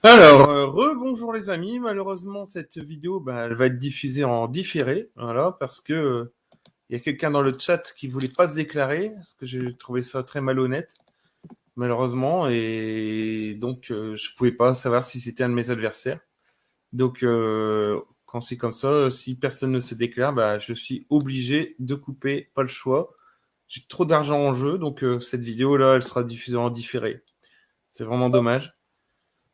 Alors, rebonjour les amis. Malheureusement, cette vidéo, elle va être diffusée en différé, voilà, parce que il y a quelqu'un dans le chat qui voulait pas se déclarer, parce que j'ai trouvé ça très malhonnête, malheureusement, et donc je pouvais pas savoir si c'était un de mes adversaires. Donc, quand c'est comme ça, si personne ne se déclare, je suis obligé de couper, pas le choix. J'ai trop d'argent en jeu, donc cette vidéo-là, elle sera diffusée en différé. C'est vraiment dommage.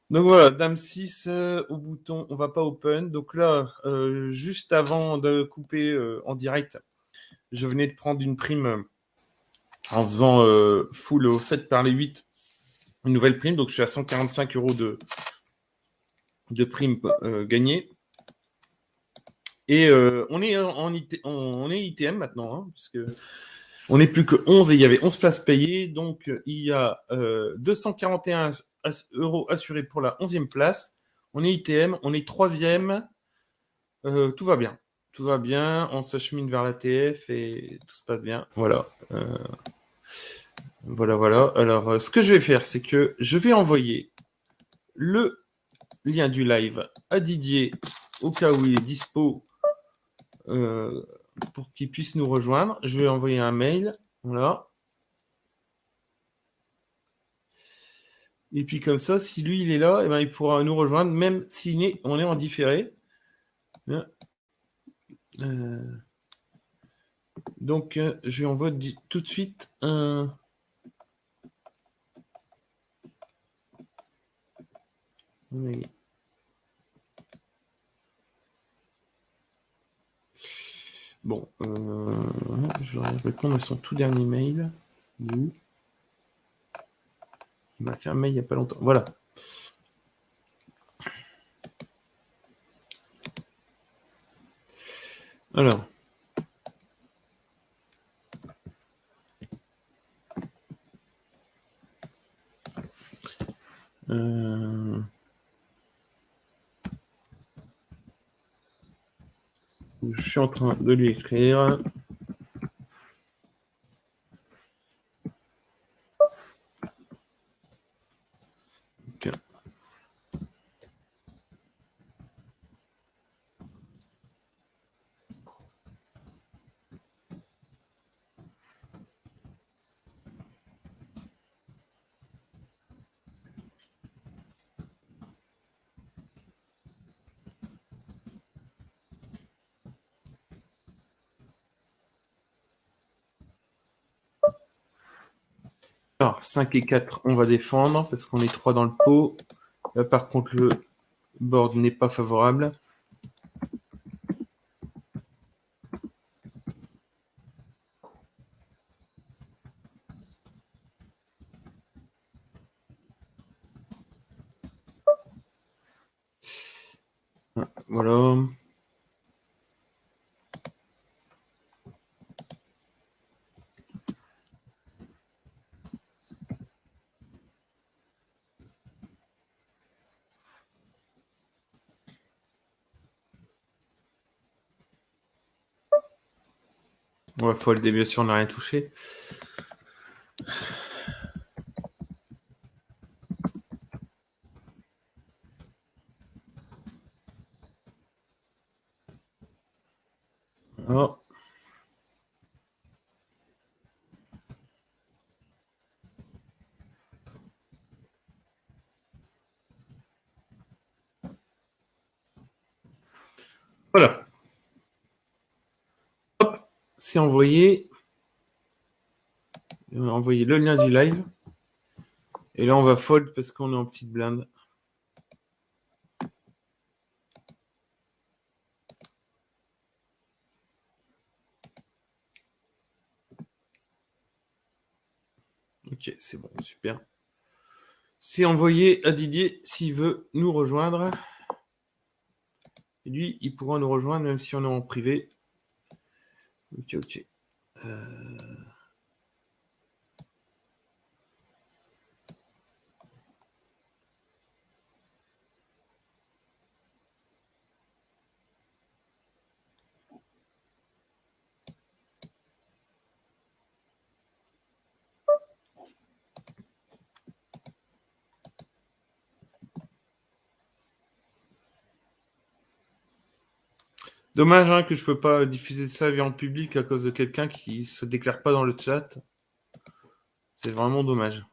Donc voilà, Dame 6 au bouton, on va pas open. Donc là, juste avant de couper en direct, je venais de prendre une prime en faisant full au 7 par les 8, une nouvelle prime. Donc je suis à 145 euros de prime gagnée. Et on est ITM maintenant, hein, parce que on n'est plus que 11 et il y avait 11 places payées. Donc il y a 241 euros assurés pour la 11e place. On est ITM, on est 3e. Tout va bien. Tout va bien. On s'achemine vers la TF et tout se passe bien. Voilà. Voilà. Alors, ce que je vais faire, c'est que je vais envoyer le lien du live à Didier au cas où il est dispo euh, pour qu'il puisse nous rejoindre. Je vais envoyer un mail. Voilà. Et puis comme ça, si lui il est là, il pourra nous rejoindre, même si on est en différé. Donc, je lui envoie tout de suite un. Bon, je vais répondre à son tout dernier mail. Il m'a fait un mail il n'y a pas longtemps. Voilà. Alors. Je suis en train de lui écrire. Okay. Alors, 5 et 4, on va défendre parce qu'on est 3 dans le pot. Là, par contre, le board n'est pas favorable. Voilà. On va folder, bien sûr, on n'a rien touché. Oh. Voilà. Hop, c'est envoyé. On va envoyer le lien du live. Et là, on va fold parce qu'on est en petite blinde. Ok, c'est bon, super. C'est envoyé à Didier s'il veut nous rejoindre. Et lui, il pourra nous rejoindre même si on est en privé. Ok. Dommage hein, que je peux pas diffuser ce live en public à cause de quelqu'un qui se déclare pas dans le chat. C'est vraiment dommage.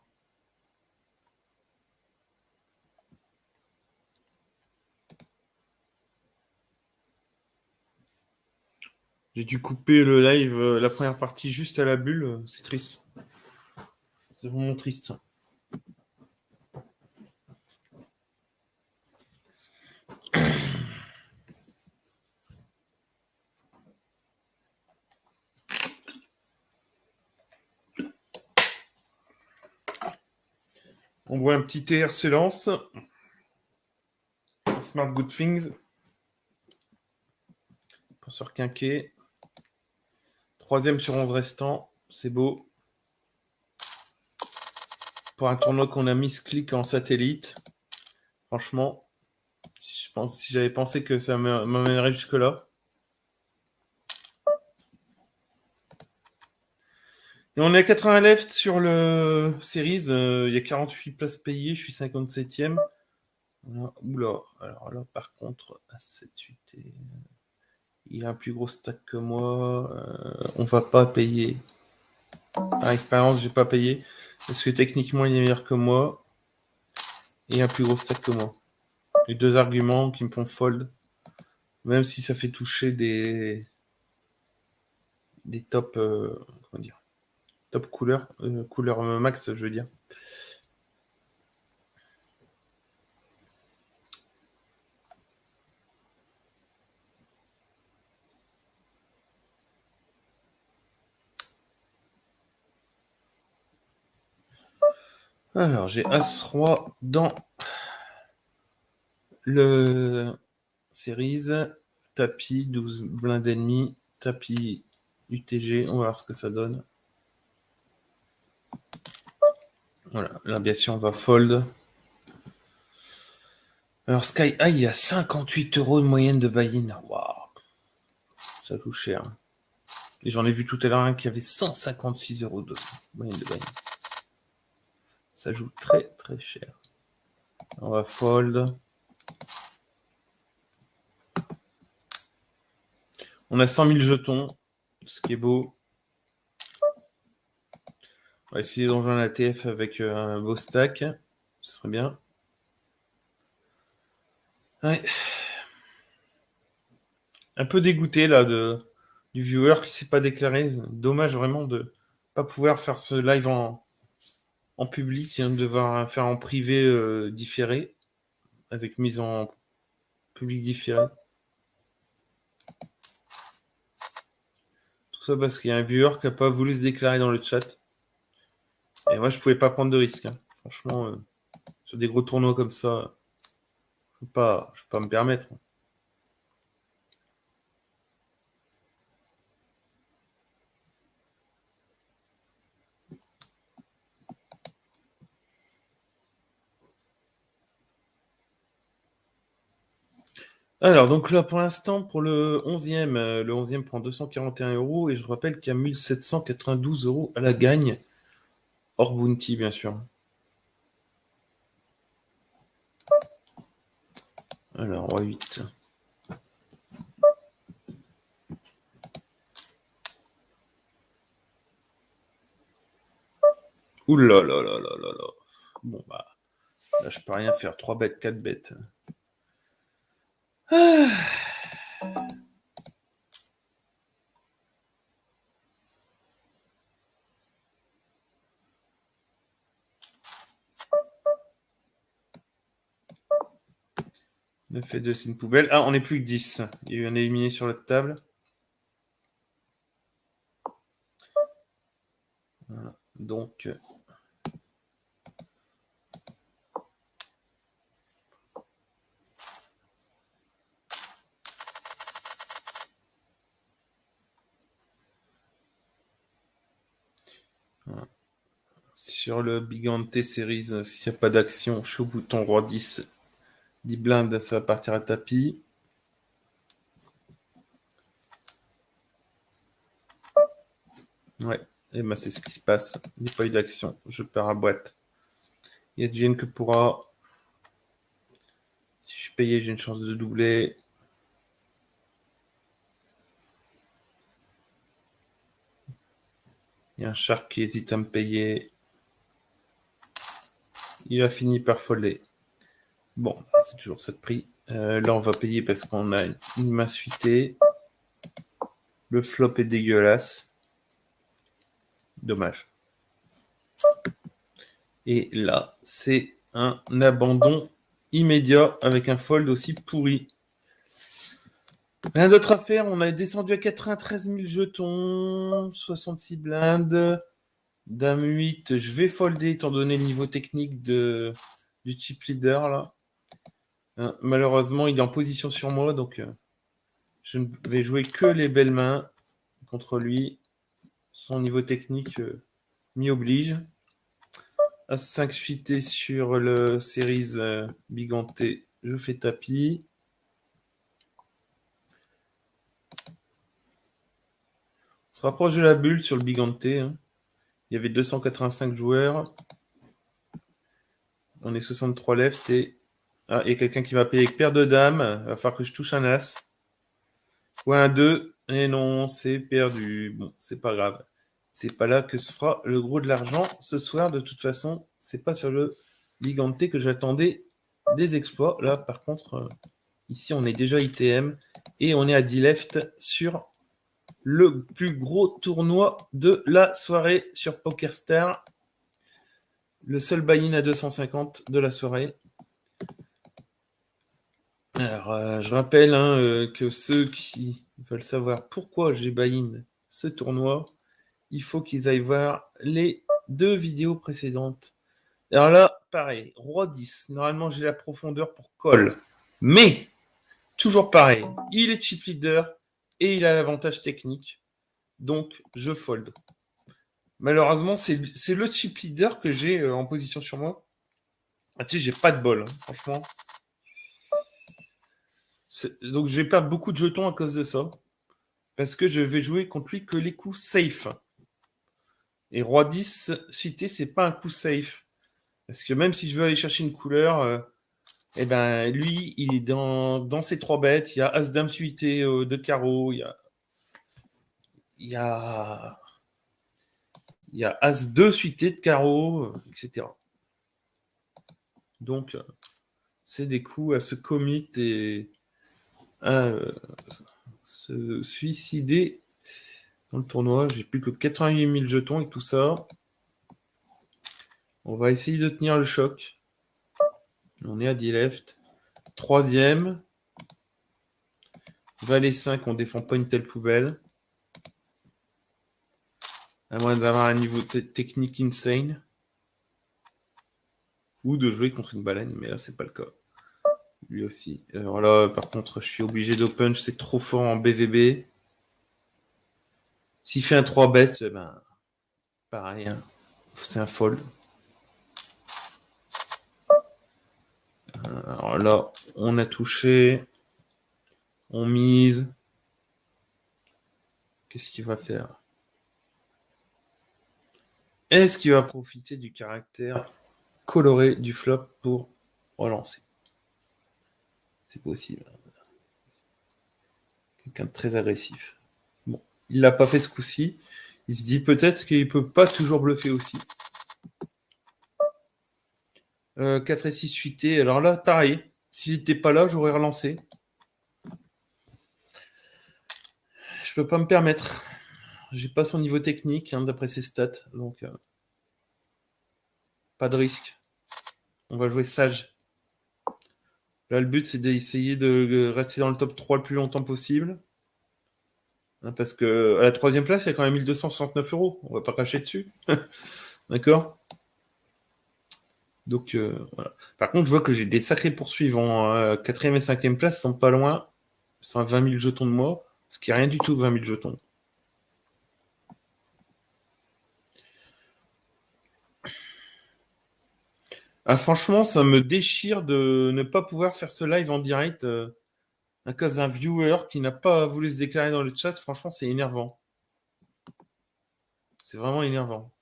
J'ai dû couper le live, la première partie juste à la bulle. C'est triste. C'est vraiment triste. On voit un petit TRC lance. Smart Good Things. Penseur quinqué. 3e sur 11 restant. C'est beau. Pour un tournoi qu'on a mis ce clic en satellite. Franchement, je pense, si j'avais pensé que ça m'emmènerait jusque-là. Et on est à 80 left sur le Series. Il y a 48 places payées. Je suis 57e. Voilà. Oula. Alors là, par contre, à 7-8 il a un plus gros stack que moi. On va pas payer. Par expérience, j'ai pas payé. Parce que techniquement, il est meilleur que moi. Et un plus gros stack que moi. Les deux arguments qui me font fold. Même si ça fait toucher des top, comment dire, top couleurs, couleur max, je veux dire. Alors, j'ai As-Roi dans le Series, tapis, 12 blindes ennemis, tapis UTG, on va voir ce que ça donne. Voilà, là bien sûr on va fold. Alors Sky High, il y a 58 € de moyenne de buy-in. Waouh, ça joue cher. Et j'en ai vu tout à l'heure un qui avait 156 € de moyenne de buy-in. Ça joue très très cher. On va fold. On a 100 000 jetons, ce qui est beau. On va essayer d'enjoindre la TF avec un beau stack. Ce serait bien. Ouais. Un peu dégoûté là du viewer qui s'est pas déclaré. Dommage vraiment de pas pouvoir faire ce live en public, de devoir faire en privé différé, avec mise en public différé. Tout ça parce qu'il y a un viewer qui n'a pas voulu se déclarer dans le chat. Et moi, je pouvais pas prendre de risque. Hein. Franchement, sur des gros tournois comme ça, je peux pas me permettre. Alors, donc là, pour l'instant, pour le 11e prend 241 € et je rappelle qu'il y a 1792 € à la gagne, hors bounty, bien sûr. Alors, roi 8. Ouh là là là là là là. Bon, bah, là, je peux rien faire. 3 bêtes, 4 bêtes. Ah. Le fait de c'est une poubelle. Ah, on n'est plus que 10. Il y a eu un éliminé sur la table. Voilà. Donc. Voilà. Sur le Big Ante Series, s'il n'y a pas d'action, je suis au bouton roi 10. 10 blindes, ça va partir à tapis. Ouais, et ben c'est ce qui se passe. Il n'y a pas eu d'action. Je perds à boîte. Il y a Jane que pourra. Si je suis payé, j'ai une chance de doubler. Il y a un shark qui hésite à me payer. Il a fini par folder. Bon, c'est toujours ça de prix. Là, on va payer parce qu'on a une main suitée. Le flop est dégueulasse. Dommage. Et là, c'est un abandon immédiat avec un fold aussi pourri. Rien d'autre à faire. On a descendu à 93 000 jetons, 66 blindes. Dame 8, je vais folder étant donné le niveau technique du chip leader là. Malheureusement, il est en position sur moi, donc je ne vais jouer que les belles mains contre lui. Son niveau technique m'y oblige. As-5 suité sur le Series Biganté, je fais tapis. On se rapproche de la bulle sur le Biganté. Hein. Il y avait 285 joueurs. On est 63 left et il y a quelqu'un qui va payer avec paire de dames. Il va falloir que je touche un as. Ou un 2. Et non, c'est perdu. Bon, c'est pas grave. C'est pas là que se fera le gros de l'argent ce soir. De toute façon, c'est pas sur le Biganté que j'attendais des exploits. Là, par contre, ici, on est déjà ITM. Et on est à 10 left sur le plus gros tournoi de la soirée sur PokerStar. Le seul buy-in à 250 de la soirée. Alors, je rappelle que ceux qui veulent savoir pourquoi j'ai buy-in ce tournoi, il faut qu'ils aillent voir les 2 vidéos précédentes. Alors là, pareil, Roi 10. Normalement, j'ai la profondeur pour call. Mais, toujours pareil, il est chip leader et il a l'avantage technique. Donc, je fold. Malheureusement, c'est le chip leader que j'ai en position sur moi. Ah, tu sais, j'ai pas de bol, hein, franchement. Donc, je vais perdre beaucoup de jetons à cause de ça. Parce que je vais jouer contre lui que les coups safe. Et Roi 10 cité, c'est pas un coup safe. Parce que même si je veux aller chercher une couleur, eh ben, lui, il est dans ses 3 bêtes. Il y a As-Dame suité de carreau. Il y a As-2 suité de carreau, etc. Donc, c'est des coups à se commit et à se suicider dans le tournoi. J'ai plus que 88 000 jetons et tout ça. On va essayer de tenir le choc. On est à 10 left. 3e. Valet 5, on défend pas une telle poubelle. À moins d'avoir un niveau technique insane. Ou de jouer contre une baleine, mais là, c'est pas le cas. Lui aussi. Alors là, par contre, je suis obligé d'open, c'est trop fort en BVB. S'il fait un 3 bet, ben, pareil, hein. C'est un fold. Alors là, on a touché. On mise. Qu'est-ce qu'il va faire? Est-ce qu'il va profiter du caractère coloré du flop pour relancer? C'est possible. Quelqu'un de très agressif. Bon, il l'a pas fait ce coup-ci. Il se dit peut-être qu'il peut pas toujours bluffer aussi. 4 et 6 suités. Alors là, pareil. S'il n'était pas là, j'aurais relancé. Je peux pas me permettre. J'ai pas son niveau technique d'après ses stats. Donc, pas de risque. On va jouer sage. Là, le but, c'est d'essayer de rester dans le top 3 le plus longtemps possible. Parce que à la 3e place, il y a quand même 1269 €. On va pas cracher dessus. D'accord? Donc, voilà. Par contre, je vois que j'ai des sacrés poursuivants. 4e et 5e place sont pas loin. Ils sont à 20 000 jetons de moi. Ce qui est rien du tout, 20 000 jetons. Ah, franchement, ça me déchire de ne pas pouvoir faire ce live en direct à cause d'un viewer qui n'a pas voulu se déclarer dans le chat. Franchement, c'est énervant. C'est vraiment énervant.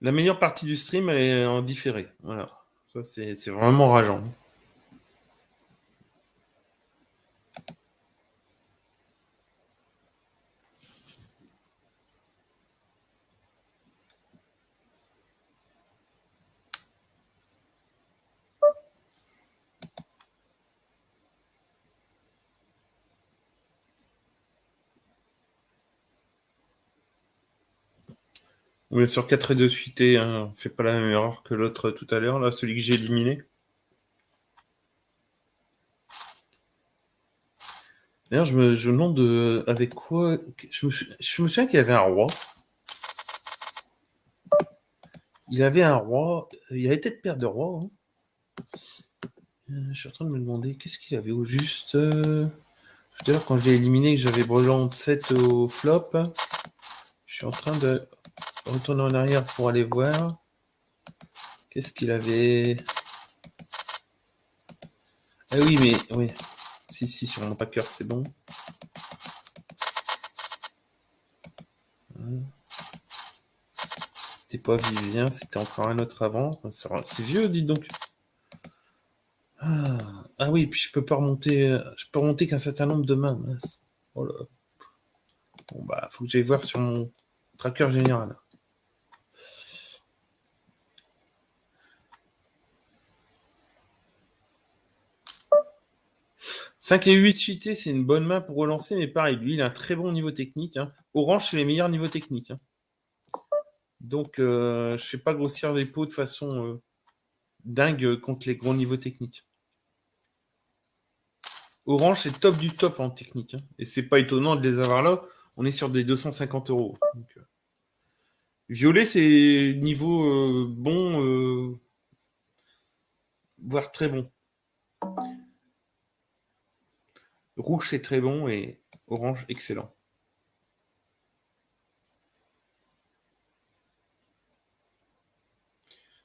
La meilleure partie du stream, elle est en différé. Voilà. Ça, c'est vraiment rageant. On est sur 4 et 2 suités, hein. On fait pas la même erreur que l'autre tout à l'heure, là, celui que j'ai éliminé. D'ailleurs, je me demande avec quoi. Je me souviens qu'il y avait un roi. Il avait un roi. Il avait peut-être paire de rois. Hein. Je suis en train de me demander qu'est-ce qu'il avait au juste. Tout à l'heure, quand je l'ai éliminé, que j'avais brelan de 7 au flop, je suis en train de retourner en arrière pour aller voir. Qu'est-ce qu'il avait? Ah oui, mais oui. Si, sur mon packer, c'est bon. C'était pas Vivien, c'était encore un autre avant. C'est vieux, dis donc. Ah oui, puis je peux pas remonter. Je peux remonter qu'un certain nombre de mains. Mince. Oh là. Bon bah, faut que j'aille voir sur mon tracker général. « 5 et 8 suités, c'est une bonne main pour relancer, mais pareil, lui, il a un très bon niveau technique. Hein. Orange, c'est les meilleurs niveaux techniques. Hein. Donc, je ne fais pas grossir les pots de façon dingue contre les gros niveaux techniques. Orange, c'est top du top en technique. Hein. Et c'est pas étonnant de les avoir là. On est sur des 250 €. Donc, violet, c'est niveau bon, voire très bon. Rouge, c'est très bon et orange, excellent.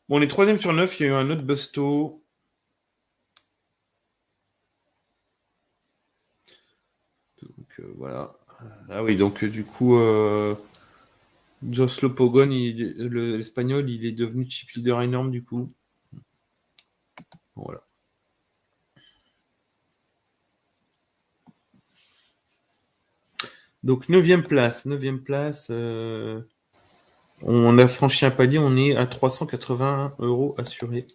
Bon, on est 3e sur 9. Il y a eu un autre busto. Donc, voilà. Ah oui, donc du coup, Jos Lopogon, l'espagnol, il est devenu chip leader énorme du coup. Bon, voilà. Donc 9e place. On a franchi un palier, on est à 380 € assurés.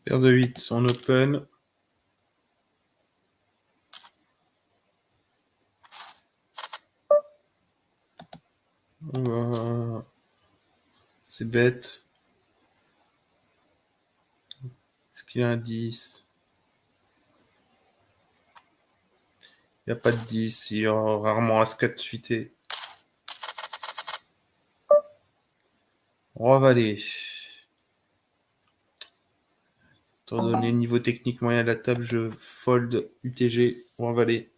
Paire de 8 en open. C'est bête. Est-ce qu'il y a un 10? Il n'y a pas de 10. Il y aura rarement As-4 suité. Roi valet. Étant donné le niveau technique moyen de la table, je fold UTG Roi valet.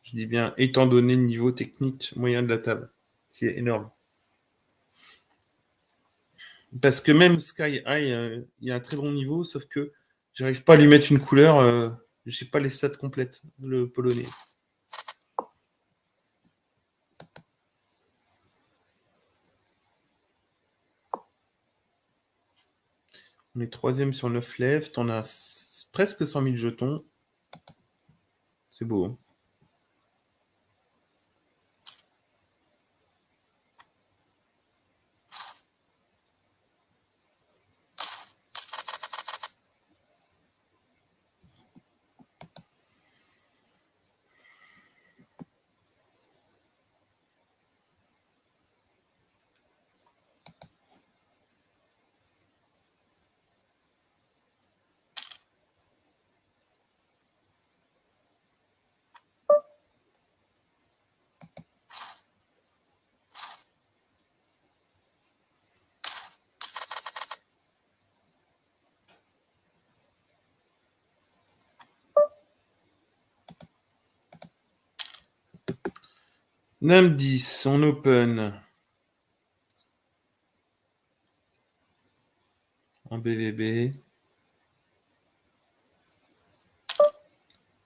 Je dis bien étant donné le niveau technique moyen de la table, qui est énorme. Parce que même Sky High, il y a un très bon niveau, sauf que j'arrive pas à lui mettre une couleur. J'ai pas les stats complètes, le polonais. On est 3e sur 9 left, on a presque 100 000 jetons. C'est beau. Hein. NAM 10 en open. En BVB.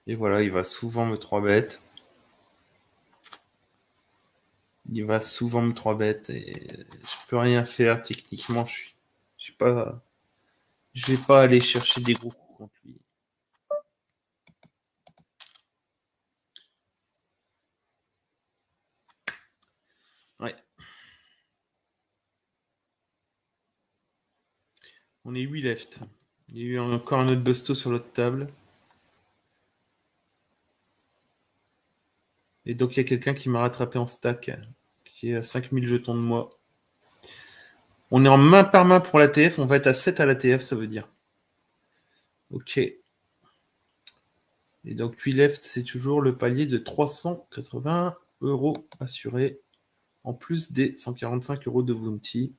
Et voilà, il va souvent me 3 bêtes. Il va souvent me 3 bêtes et je peux rien faire techniquement. Je suis pas, je vais pas aller chercher des gros coups contre lui. Ouais. On est 8 left. Il y a eu encore un autre busto sur l'autre table. Et donc il y a quelqu'un qui m'a rattrapé en stack, qui est à 5000 jetons de moi. On est en main par main pour l'ATF, on va être à 7 à l'ATF, ça veut dire. Ok. Et donc 8 left, c'est toujours le palier de 380 € assuré, en plus des 145 € de bounty.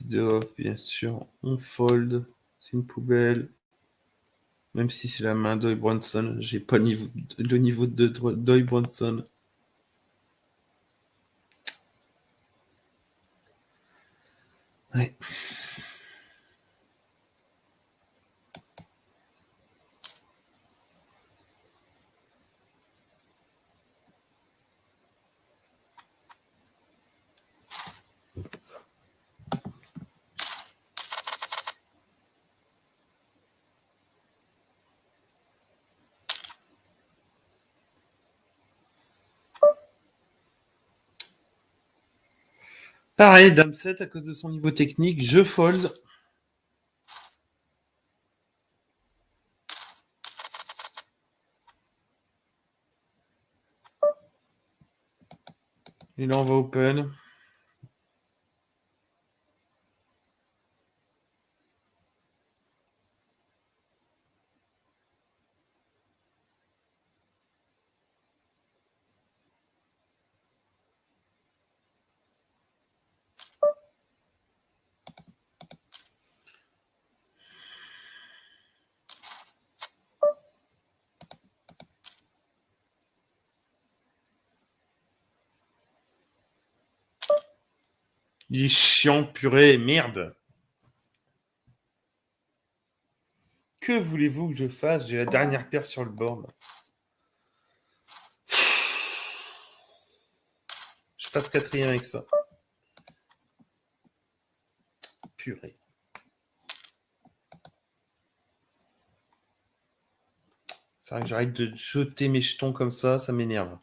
De off, bien sûr. On fold. C'est une poubelle. Même si c'est la main d'Oy Bronson, j'ai pas le niveau de d'Oy Bronson. Ouais. Pareil, Dame 7, à cause de son niveau technique, je fold. Et là, on va open. Il est chiant, purée, merde. Que voulez-vous que je fasse? J'ai la dernière paire sur le board. Je passe quatrième avec ça. Purée. Faudrait que j'arrête de jeter mes jetons comme ça m'énerve.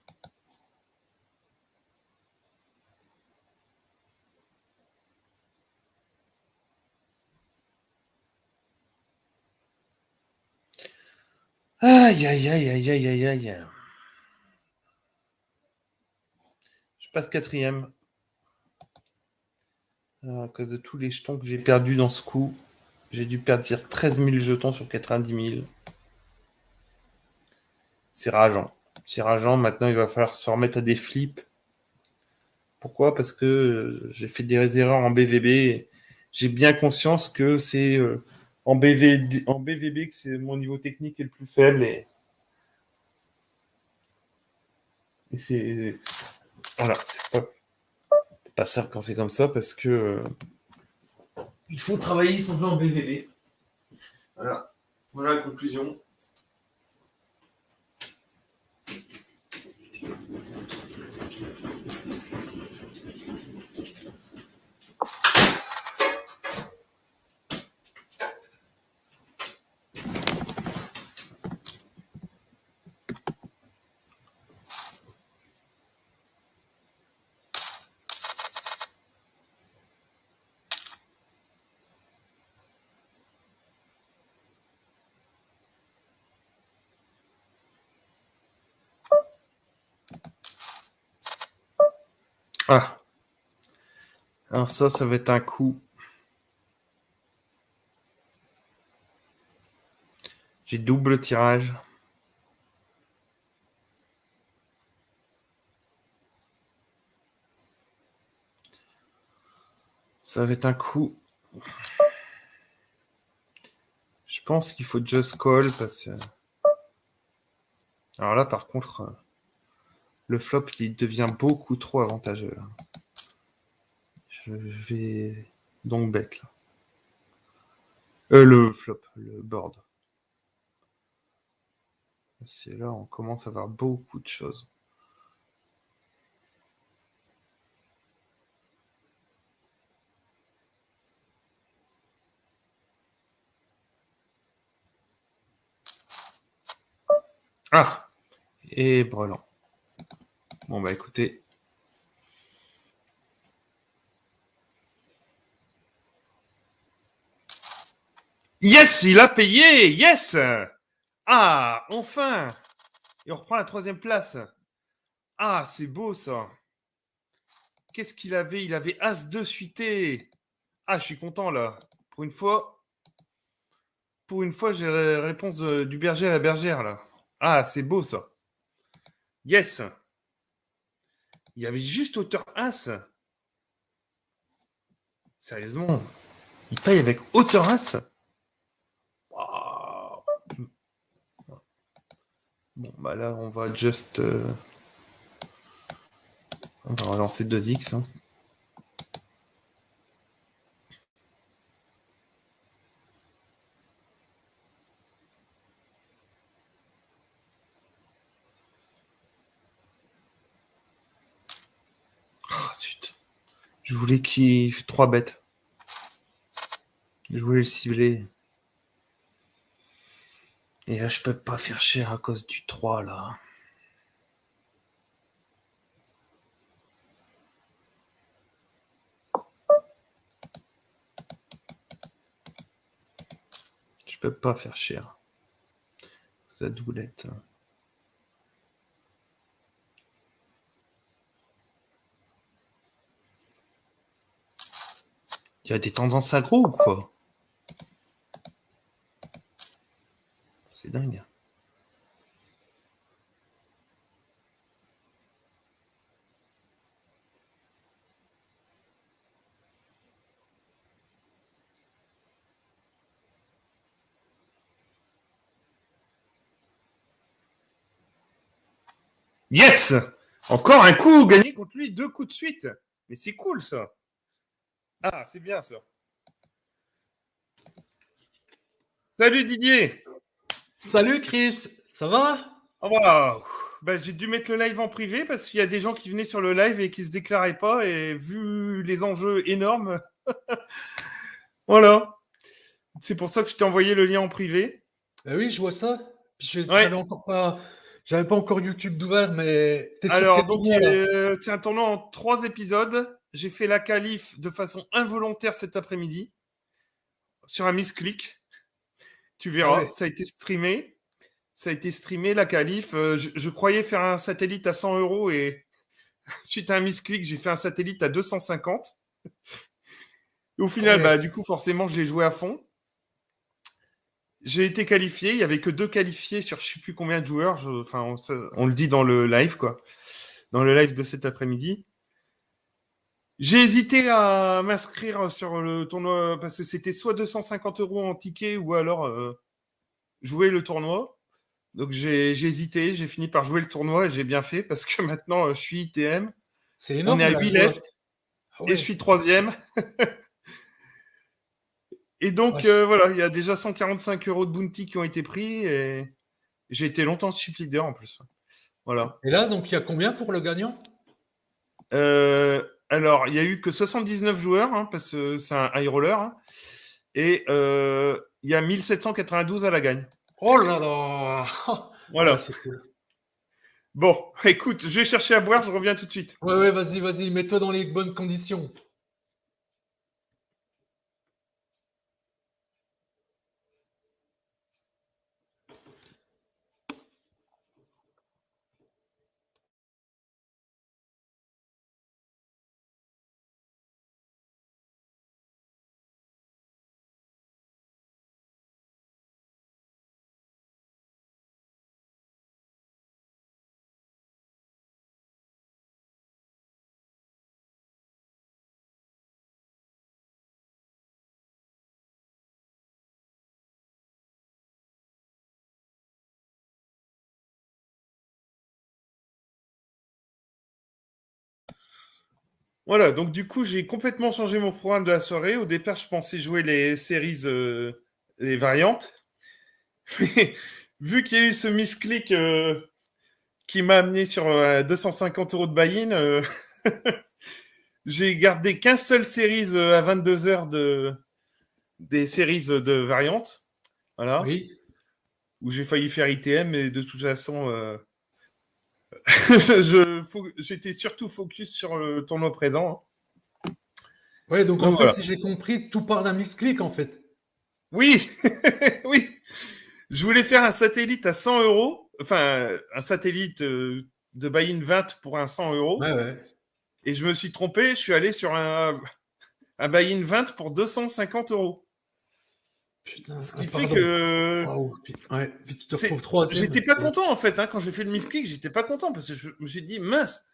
Aïe, aïe, aïe, aïe, aïe, aïe, aïe. Je passe quatrième. À cause de tous les jetons que j'ai perdus dans ce coup. J'ai dû perdre 13 000 jetons sur 90 000. C'est rageant. C'est rageant. Maintenant, il va falloir se remettre à des flips. Pourquoi? Parce que j'ai fait des erreurs en BVB. J'ai bien conscience que c'est en BVB que c'est mon niveau technique est le plus faible. Et c'est. Voilà, c'est pas simple quand c'est comme ça parce que il faut travailler son jeu en BVB. Voilà. Voilà la conclusion. Ah, alors ça va être un coup. J'ai double tirage. Ça va être un coup. Je pense qu'il faut just call parce que. Alors là, par contre, le flop il devient beaucoup trop avantageux. Là. Je vais donc bet là. Le flop, le board. C'est là, on commence à avoir beaucoup de choses. Ah, et brelan. Bon bah écoutez. Yes, il a payé. Yes. Ah, enfin. Et on reprend la 3e place. Ah, c'est beau ça. Qu'est-ce qu'il avait? Il avait As-2 suité. Ah, je suis content là. Pour une fois, j'ai la réponse du berger à la bergère là. Ah, c'est beau ça. Yes. Il y avait juste hauteur As. Sérieusement, il paye avec hauteur As. Wow. Bon, bah là, on va just. On va relancer 2x. Hein. Oh, zut. Je voulais qu'il fait 3 bêtes. Je voulais le cibler. Et là, je peux pas faire cher à cause du 3 là. Je peux pas faire cher. La doulette. Il y a des tendances aggro ou quoi? C'est dingue. Yes! Encore un coup gagné contre lui, 2 coups de suite. Mais c'est cool ça. Ah, c'est bien ça. Salut Didier. Salut Chris, ça va? Oh, wow. Ben, j'ai dû mettre le live en privé parce qu'il y a des gens qui venaient sur le live et qui se déclaraient pas. Et vu les enjeux énormes, voilà. C'est pour ça que je t'ai envoyé le lien en privé. Oui, je vois ça. Ouais. J'avais pas encore YouTube d'ouvert, mais t'es sur Alors, quel donc, tournoi là? c'est un tournoi en 3 épisodes. J'ai fait la qualif de façon involontaire cet après-midi sur un misclick. Tu Ah verras, ouais. ça a été streamé. Ça a été streamé, la qualif. Je croyais faire un satellite à 100 euros et suite à un misclick, j'ai fait un satellite à 250. Et au Ah final, ouais. bah, du coup, forcément, je l'ai joué à fond. J'ai été qualifié. Il y avait que 2 qualifiés sur je sais plus combien de joueurs. Enfin, on le dit dans le live, quoi. Dans le live de cet après-midi. J'ai hésité à m'inscrire sur le tournoi parce que c'était soit 250 euros en ticket ou alors jouer le tournoi. Donc j'ai hésité, j'ai fini par jouer le tournoi et j'ai bien fait parce que maintenant je suis ITM. C'est On est énorme à là, 8 je vois. left Ah et je ouais. suis troisième. Et Ah, donc voilà, il y a déjà 145 euros de bounty qui ont été pris et j'ai été longtemps chip leader en plus. Voilà. Et là, donc il y a combien pour le gagnant? Alors, il y a eu que 79 joueurs hein, parce que c'est un high roller hein, et il y a 1792 à la gagne. Oh là là! Ah ouais, Voilà. c'est cool. Bon, écoute, je vais chercher à boire, je reviens tout de suite. Ouais, ouais, vas-y, vas-y, mets-toi dans les bonnes conditions. Voilà, donc du coup, j'ai complètement changé mon programme de la soirée. Au départ, je pensais jouer les séries, les variantes. Mais vu qu'il y a eu ce misclick qui m'a amené sur 250 euros de buy-in, j'ai gardé qu'un seul séries à 22 heures des séries de variantes. Voilà. Oui. Où j'ai failli faire ITM, mais de toute façon, j'étais surtout focus sur le tournoi présent. Ouais, donc en Donc fait, voilà. si j'ai compris, tout part d'un misclick en fait. Oui, oui. Je voulais faire un satellite à 100 euros, enfin un satellite de buy-in 20 pour un 100 euros, Ouais, ouais. et je me suis trompé, je suis allé sur un buy-in 20 pour 250 euros. Putain, Ce ah, qui fait pardon. que Waouh. Ouais. Et tu te retrouves troisième. j'étais pas content en fait, hein, quand j'ai fait le misclick, j'étais pas content parce que je me suis dit mince,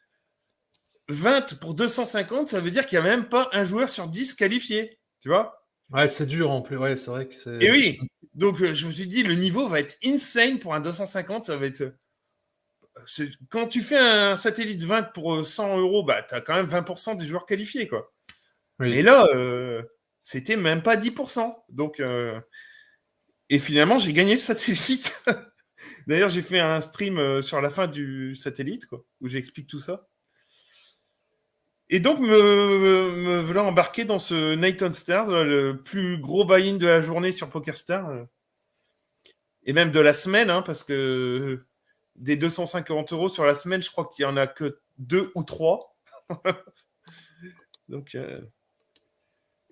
20 pour 250, ça veut dire qu'il y a même pas un joueur sur 10 qualifié, tu vois. Ouais, c'est dur en plus. Ouais, c'est vrai que Et c'est. oui, donc je me suis dit le niveau va être insane pour un 250, ça va être quand tu fais un satellite 20 pour 100 euros, bah, tu as quand même 20% des joueurs qualifiés, quoi. Mais Oui. là, c'était même pas 10%. Donc, et finalement, j'ai gagné le satellite. D'ailleurs, j'ai fait un stream sur la fin du satellite, quoi, où j'explique tout ça. Et donc, me voilà embarqué dans ce Night on Stars, le plus gros buy-in de la journée sur PokerStar, et même de la semaine, hein, parce que des 250 euros sur la semaine, je crois qu'il y en a que 2 ou 3. Donc,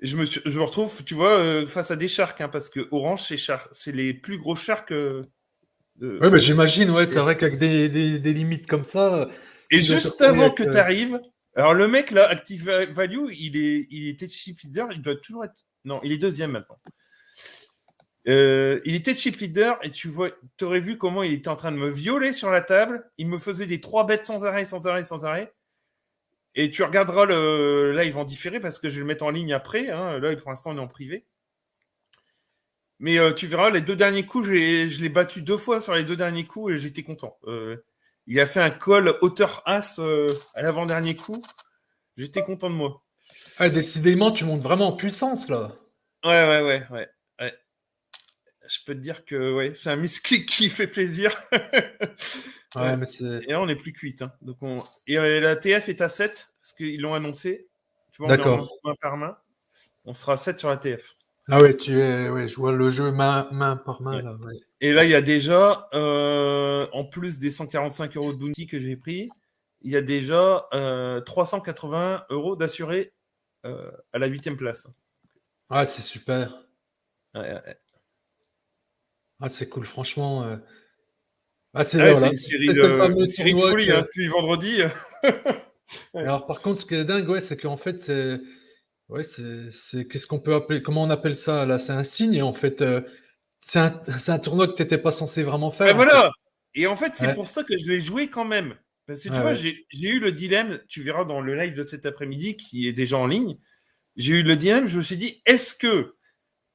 je me retrouve, tu vois, face à des sharks, hein, parce que Orange, c'est les plus gros sharks. Ouais, bah, De- j'imagine, ouais, c'est vrai qu'avec des limites comme ça, Et tu dois te juste retrouver avant avec. que tu arrives, alors le mec là, Active Value, il était chip leader, il doit toujours être. Non, il est deuxième maintenant. Il était chip leader et tu vois, t'aurais vu comment il était en train de me violer sur la table. Il me faisait des 3 bêtes sans arrêt, sans arrêt, sans arrêt. Et tu regarderas le live en différé parce que je vais le mettre en ligne après. Hein. Là, pour l'instant, on est en privé. Mais tu verras, les 2 derniers coups, je l'ai battu 2 fois sur les 2 derniers coups et j'étais content. Il a fait un call hauteur as à l'avant-dernier coup. J'étais content de moi. Ah, décidément, tu montes vraiment en puissance là. Ouais. Je peux te dire que ouais, c'est un misclick qui fait plaisir. Ouais, Ouais. mais c'est. Et là, on n'est plus cuite. Hein. Donc et la TF est à 7 parce qu'ils l'ont annoncé. Tu vois, on est en D'accord. main par main. On sera à 7 sur la TF. Ah ouais, ouais, je vois le jeu main par main Ouais. là. Ouais. Et là, il y a déjà, en plus des 145 euros de bounty que j'ai pris, il y a déjà 380 euros d'assuré à la 8e place. Ah, c'est super. Ouais. Ah, c'est cool, franchement. Ah, c'est Ouais, c'est voilà. une série C'est le une fameux série de tournoi folie hein, que. depuis vendredi. Et Ouais. alors, par contre, ce qui est dingue, ouais, c'est qu'en fait, ouais, qu'est-ce qu'on peut appeler, comment on appelle ça là? C'est un signe en fait. C'est un tournoi que t'étais pas censé vraiment Ben faire en fait. voilà. Et en fait, c'est Ouais, pour ça que je l'ai joué quand même. Parce que tu ouais, vois, ouais. j'ai eu le dilemme, tu verras dans le live de cet après-midi qui est déjà en ligne, j'ai eu le dilemme, je me suis dit, est-ce que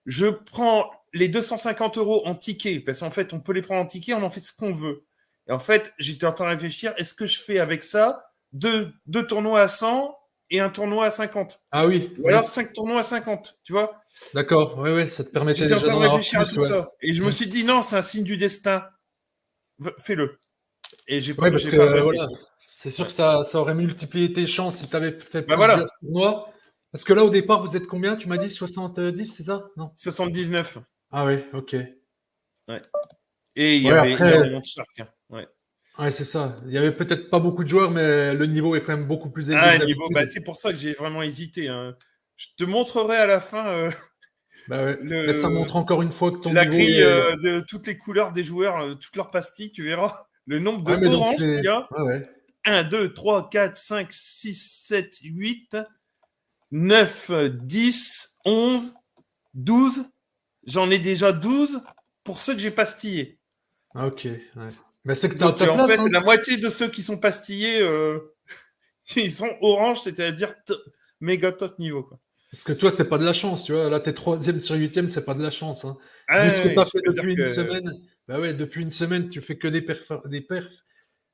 je prends les 250 euros en ticket, parce qu'en fait, on peut les prendre en ticket, on en fait ce qu'on veut. Et en fait, j'étais en train de réfléchir, est-ce que je fais avec ça deux tournois à 100 et un tournoi à 50 Ah oui, ou oui. alors 5 tournois à 50, tu vois. D'accord. Ouais, ouais, ça te permettait J'étais en déjà train de d'en avoir réfléchir à plus, tout ouais. ça. Et je me Mm. suis dit, non, c'est un signe du destin. Fais-le. Et Ouais, parce j'ai que pas regretté. voilà, c'est sûr Ouais. que ça aurait multiplié tes chances si tu avais fait Bah plusieurs voilà, tournois. Parce que là, au départ, vous êtes combien? Tu m'as dit 70, c'est ça? Non? 79. Ah oui, ok. Ouais. Et il y Ouais, avait après, énormément de sharks. Hein. Ouais. ouais, c'est ça. Il y avait peut-être pas beaucoup de joueurs, mais le niveau est quand même beaucoup plus élevé Ah, que niveau, bah, d'habitude. c'est pour ça que j'ai vraiment hésité. Hein. Je te montrerai à la fin Bah ouais. Mais ça le, montre encore une fois que ton la niveau grille est. de toutes les couleurs des joueurs, toutes leurs pastilles, tu verras. Le nombre Ouais, de mais donc orange c'est. qu'il y a. Ouais, ouais. 1, 2, 3, 4, 5, 6, 7, 8, 9, 10, 11, 12. J'en ai déjà 12 pour ceux que j'ai pastillés. Ah, ok, ouais. Mais c'est que t'as Donc, ta en place, fait, hein. la moitié de ceux qui sont pastillés, ils sont orange, c'est-à-dire méga top niveau. Quoi. Parce que toi, c'est pas de la chance, tu vois. Là, t'es troisième sur huitième, c'est pas de la chance, hein. Ah, Vu ce que ouais, t'as je fait peux dire depuis une que. semaine, bah ouais, depuis une semaine, tu fais que des perfs.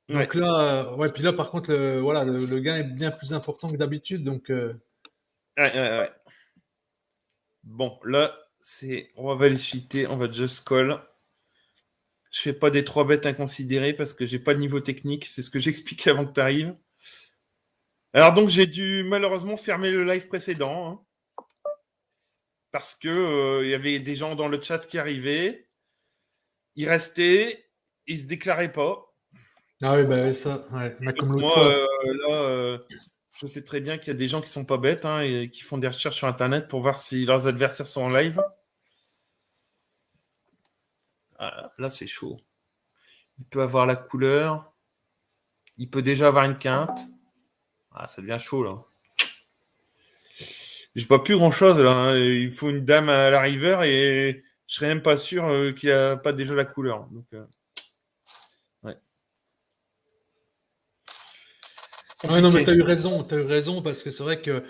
Ouais. Donc là, ouais, puis là, par contre, voilà, le gain est bien plus important que d'habitude. Donc, Ouais. Bon, là, on va valider, on va just call. Je fais pas des 3 bêtes inconsidérées parce que j'ai pas le niveau technique. C'est ce que j'expliquais avant que tu arrives. Alors donc, j'ai dû malheureusement fermer le live précédent, hein, parce que il y avait des gens dans le chat qui arrivaient. Ils restaient, ils se déclaraient pas. ah oui, bah ça, ouais, mais Donc comme l'autre moi, fois. là, je sais très bien qu'il y a des gens qui sont pas bêtes, hein, et qui font des recherches sur Internet pour voir si leurs adversaires sont en live. Ah, là, c'est chaud. Il peut avoir la couleur. Il peut déjà avoir une quinte. Ah, ça devient chaud, là. J'ai pas plus grand-chose, là, hein. Il faut une dame à la river et je serais même pas sûr qu'il a pas déjà la couleur. Donc, ouais. Ouais, non, mais Compliqué. t'as eu raison, parce que c'est vrai que.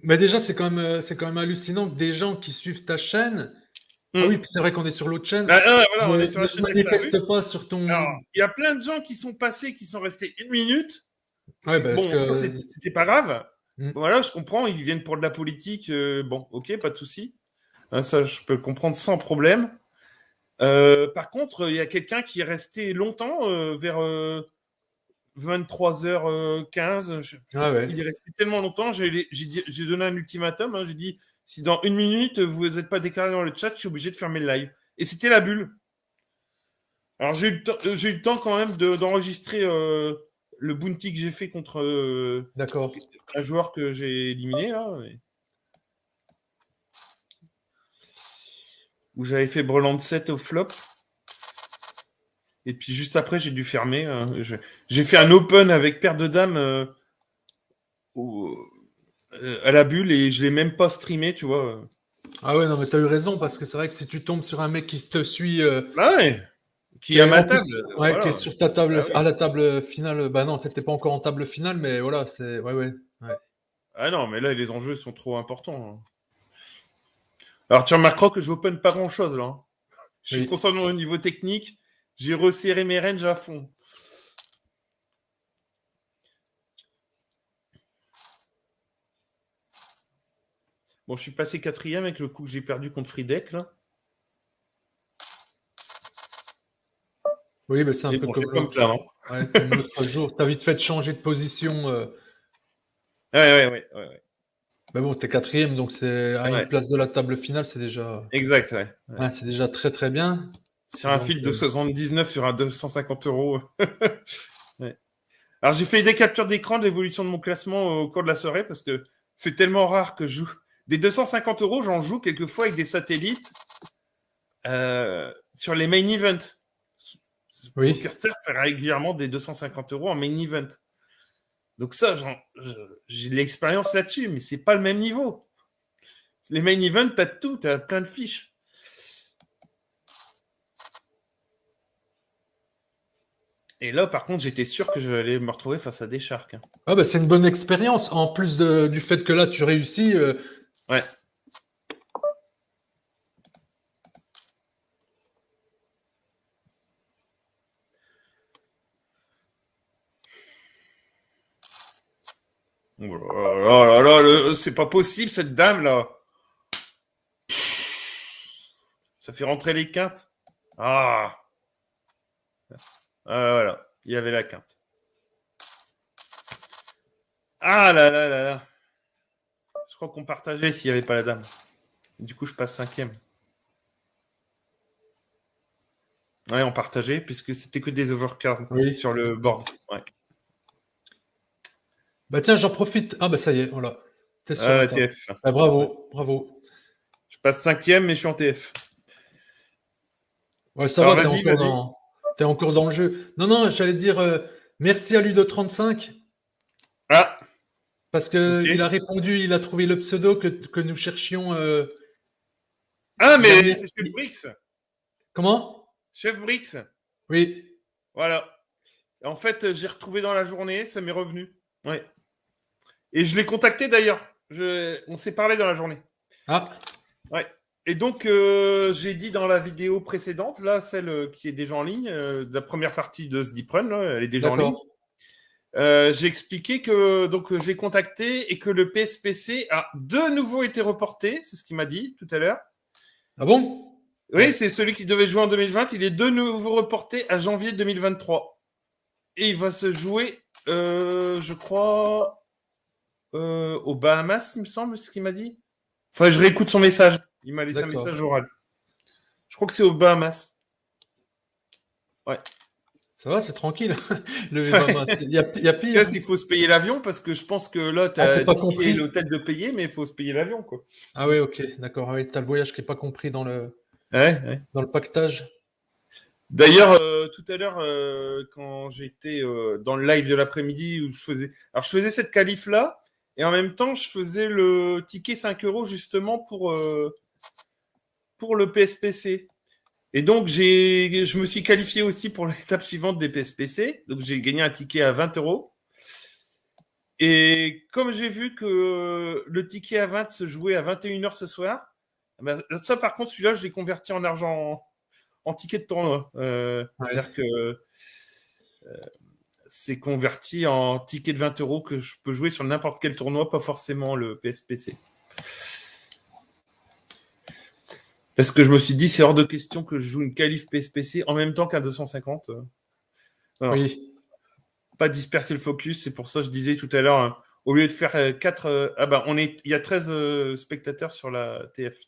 Mais déjà, c'est quand même hallucinant que des gens qui suivent ta chaîne. Ah oui, Hmm. puis c'est vrai qu'on est sur l'autre chaîne. Ah, voilà, on est sur Ne la se chaîne Nectarus. manifestent pas sur Alors, ton. il y a plein de gens qui sont passés, qui sont restés 1 minute. Ouais, parce Bon, ça, que. c'était pas grave. Hmm. Voilà, je comprends, ils viennent pour de la politique. Bon, ok, pas de souci. Ça, je peux le comprendre sans problème. Par contre, il y a quelqu'un qui est resté longtemps, vers 23h15. Ah ouais. Il est resté tellement longtemps, j'ai donné un ultimatum. Hein, j'ai dit, si dans 1 minute, vous n'êtes pas déclaré dans le chat, je suis obligé de fermer le live. Et c'était la bulle. Alors, j'ai eu le temps quand même d'enregistrer le bounty que j'ai fait contre D'accord. un joueur que j'ai éliminé, là. Où j'avais fait Breland 7 au flop. Et puis juste après, j'ai dû fermer. J'ai fait un open avec paire de dames au- à la bulle et je l'ai même pas streamé, tu vois. Ah ouais, non, mais t'as eu raison, parce que c'est vrai que si tu tombes sur un mec qui te suit, Bah ouais, qui qui est à est ma en table, plus, ouais, qui est voilà. sur ta table, Bah oui. à la table finale, bah non, t'étais pas encore en table finale, mais voilà, c'est. Ouais, ouais. Ouais. Ah non, mais là, les enjeux sont trop importants, hein. Alors tu remarqueras que j'open pas grand-chose, là, hein. Je suis Oui. concentré au niveau technique. J'ai resserré mes ranges à fond. Bon, je suis passé 4e avec le coup que j'ai perdu contre Friedek, là. Oui, mais c'est un Et peu bon, je comme vais pas me l'autre. plaindre, hein. Ouais, comme l'autre jour. T'as vite fait de changer de position. Ouais. Mais bon, t'es quatrième, donc c'est à une Ouais, place de la table finale, c'est déjà, exact, ouais. ouais, c'est déjà très très bien. Sur un Donc, fil de 79 sur un 250 €. Ouais. Alors, j'ai fait des captures d'écran de l'évolution de mon classement au cours de la soirée parce que c'est tellement rare que je joue. Des 250 €, j'en joue quelquefois avec des satellites sur les main events. oui. PokerStars fait régulièrement des 250 € en main event. Donc ça, j'ai de l'expérience là-dessus, mais c'est pas le même niveau. Les main events, t'as tout, t'as plein de fiches. Et là, par contre, j'étais sûr que j'allais me retrouver face à des sharks, hein. Ah bah c'est une bonne expérience. En plus du fait que là tu réussis. Ouais. Oh là, c'est pas possible cette dame là. Ça fait rentrer les quintes. Ah, voilà, il y avait la quinte. Ah là. Je crois qu'on partageait s'il n'y avait pas la dame. Du coup, je passe 5e. Ouais, on partageait puisque c'était que des overcards Oui. sur le board. Ouais. Bah tiens, j'en profite. Ah bah ça y est, voilà. T'es sur la Ah, table. TF. Ah, Ouais. bravo, bravo. Je passe 5e, mais je suis en TF. Ouais, ça Alors va, vas-y. t'es encore dans le jeu. Non, non, j'allais dire merci à Ludo35, Ah, parce ok. que il a répondu, il a trouvé le pseudo que nous cherchions. Ah, Il a mais mis. c'est Chef Brix. Comment? Chef Brix. Oui. Voilà. En fait, j'ai retrouvé dans la journée, ça m'est revenu. Ouais. Et je l'ai contacté d'ailleurs. On s'est parlé dans la journée. Ah, Ouais. Et donc, j'ai dit dans la vidéo précédente, là, celle qui est déjà en ligne, la première partie de ce Deep Run, là, elle est déjà en ligne. D'accord. J'ai expliqué que donc j'ai contacté et que le PSPC a de nouveau été reporté, c'est ce qu'il m'a dit tout à l'heure. Ah bon? Oui, Ouais. c'est celui qui devait jouer en 2020, il est de nouveau reporté à janvier 2023. Et il va se jouer, je crois, aux Bahamas, il me semble, ce qu'il m'a dit. Enfin, je réécoute son message. Il m'a laissé un D'accord. message oral. Je crois que c'est aux Bahamas. Ouais. Ça va, c'est tranquille. Le Bahamas. Ouais. Il y a Tu sais, pire. il faut se payer l'avion parce que je pense que là, tu Ah, as c'est pas ticket et compris. l'hôtel de payer, mais il faut se payer l'avion, quoi. Ah oui, ok, d'accord. Ah oui, t'as le voyage qui est pas compris Ouais, ouais. dans le pactage. D'ailleurs, tout à l'heure, quand j'étais dans le live de l'après-midi, où je faisais cette qualif-là, et en même temps, je faisais le ticket 5 euros justement pour le PSPC. Et donc, je me suis qualifié aussi pour l'étape suivante des PSPC. Donc, j'ai gagné un ticket à 20 euros. Et comme j'ai vu que le ticket à 20 se jouait à 21h ce soir, ben, ça, par contre, celui-là, je l'ai converti en argent, en ticket de tournoi. Ouais. C'est-à-dire que c'est converti en ticket de 20 euros que je peux jouer sur n'importe quel tournoi, pas forcément le PSPC. Parce que je me suis dit, c'est hors de question que je joue une qualif PSPC en même temps qu'un 250. Alors, Oui. pas disperser le focus, c'est pour ça que je disais tout à l'heure, hein, au lieu de faire 4... il y a 13 spectateurs sur la TF.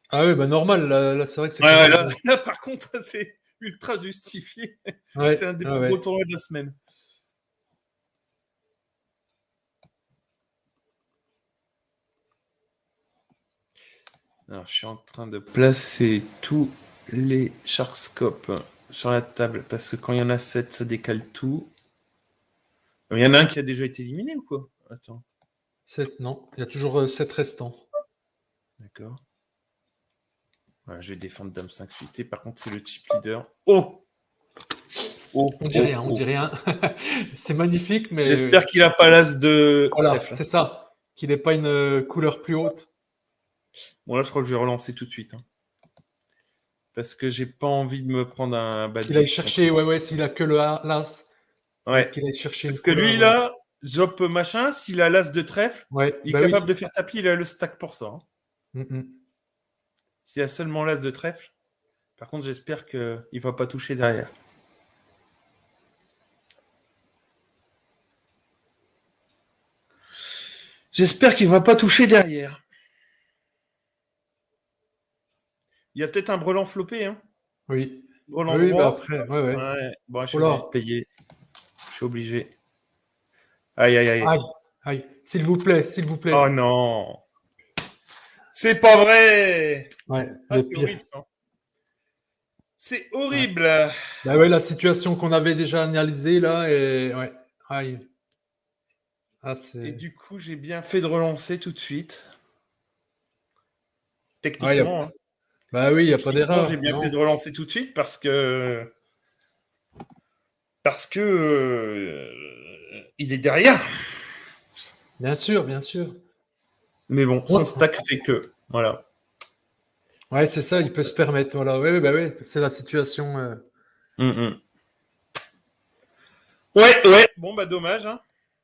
Ah oui, bah normal. Là, c'est vrai que c'est quand Ouais, même. là, par contre, c'est ultra justifié. C'est Ouais, un des ah plus gros ouais. tournois de la semaine. Alors, je suis en train de placer tous les Sharkscopes sur la table parce que quand il y en a 7, ça décale tout. Il y en a un qui a déjà été éliminé ou quoi? Attends, 7, non. Il y a toujours 7 restants. d'accord. Voilà, je vais défendre Dame 5 suité. Par contre, c'est le chip leader. Oh! Oh, On dit oh, rien, on oh. dit rien. C'est magnifique, mais J'espère qu'il a pas l'as de voilà, trèfle. c'est ça. Qu'il n'ait pas une couleur plus haute. Bon, là, je crois que je vais relancer tout de suite. Hein, parce que j'ai pas envie de me prendre un bas de Qu'il aille vis contre. chercher, ouais, s'il a que le l'as, ouais, Ouais. qu'il aille chercher une Parce que lui, couleur. là, Job machin, s'il a l'as de trèfle, Ouais, il est bah capable oui. de faire tapis, il a le stack pour ça. Hein. Mm. S'il a seulement l'as de trèfle, par contre, j'espère qu'il ne va pas toucher derrière. J'espère qu'il ne va pas toucher derrière. Il y a peut-être un brelan flopé, hein. Oui. Brelan Oui, bah droit. après, ouais. Ouais. Bon, je suis Oh obligé de là, payer. Je suis obligé. Aïe, aïe, aïe. aïe, aïe. S'il vous plaît, s'il vous Oh plaît. non. C'est pas vrai. Ouais, Ah, le c'est pire. horrible, ça. C'est Ouais. horrible. Bah ouais, la situation qu'on avait déjà analysée là, et ouais, aïe. Ah, Et c'est. du coup, j'ai bien fait de relancer tout de suite. Ah, Techniquement, hein. bah oui, il n'y a pas Techniquement, j'ai d'erreur. bien fait Non. de relancer tout de suite parce que il est derrière. Bien sûr, bien sûr. Mais bon, son Ouais, stack fait que voilà. ouais, c'est ça, il peut se permettre. Voilà, ouais, bah ouais, c'est la situation. Mm. Ouais. Bon bah dommage, hein.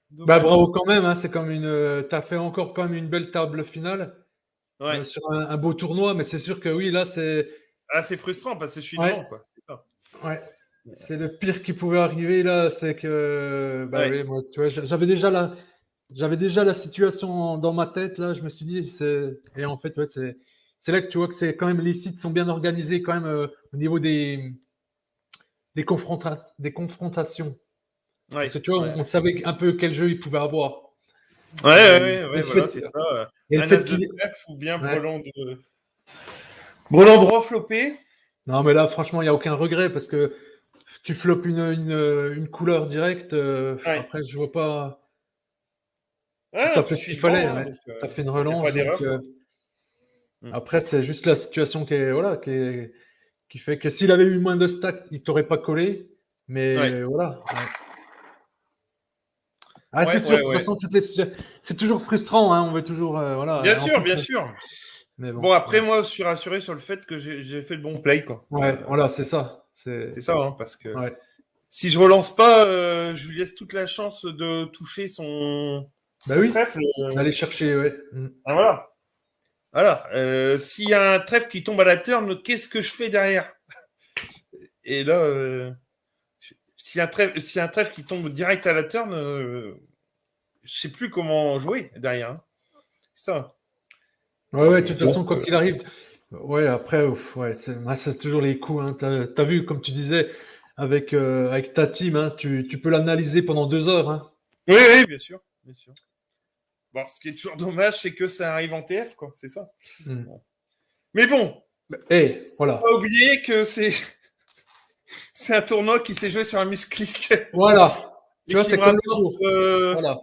Bah Dommage. bravo quand même, hein, c'est comme une. T'as fait encore quand même une belle table finale Ouais. sur un beau tournoi, mais c'est sûr que oui, là, c'est. Ah, c'est frustrant parce que je suis devant, Ouais, quoi. C'est ça. ouais. C'est le pire qui pouvait arriver là, c'est que. Bah Ouais. oui, moi, tu vois, j'avais déjà la situation dans ma tête, là, je me suis dit, et en fait, ouais, c'est là que tu vois que c'est quand même, les sites sont bien organisés quand même au niveau des confrontations. Parce Ouais. que tu vois, Ouais. on savait un peu quel jeu il pouvait avoir. Ouais, Le voilà, fait, c'est ça. et le Un fait as de qu'il. trèfle ou bien Ouais. brelan droit flopé. Non, mais là, franchement, il n'y a aucun regret parce que tu flopes une couleur directe. Ouais. Après, je vois pas. Ouais, Tu as puis fait je ce suis qu'il fallait. devant, hein, Ouais. donc Tu as fait une il n'y a pas relance. Donc, d'erreur. Mm. après, c'est juste la situation voilà, qui fait que s'il avait eu moins de stacks, il t'aurait pas collé. Ouais. Mais voilà. Ouais. Ah, c'est sûr, de toute Ouais. façon, c'est toujours frustrant. Hein, on veut toujours. Bien Voilà. En sûr, plus, bien sûr. Mais Bon, bon. après, moi, je suis rassuré sur le fait que j'ai fait le bon play, quoi. Ouais, voilà, c'est ça. C'est ça, hein, parce que Ouais. si je relance pas, je lui laisse toute la chance de toucher Bah son oui, trèfle. d'aller chercher, ouais. Ah, voilà. Voilà. S'il y a un trèfle qui tombe à la turn, qu'est-ce que je fais derrière? Et là, s'il y a un trèfle qui tombe direct à la turn, je sais plus comment jouer derrière, hein. C'est ça. Ouais, de toute Bon. façon, quoi qu'il arrive. Ouais, après, ouais, c'est toujours les coups, hein. T'as vu, comme tu disais, avec ta team, hein, tu peux l'analyser pendant 2 heures, hein. Oui, oui, bien sûr. Bien sûr. Bon, ce qui est toujours dommage, c'est que ça arrive en TF, quoi. C'est ça. Mm. Bon. Mais bon, Et faut voilà. pas oublier que c'est un tournoi qui s'est joué sur un misclick Voilà. Tu et vois, c'est comme le jour. Voilà.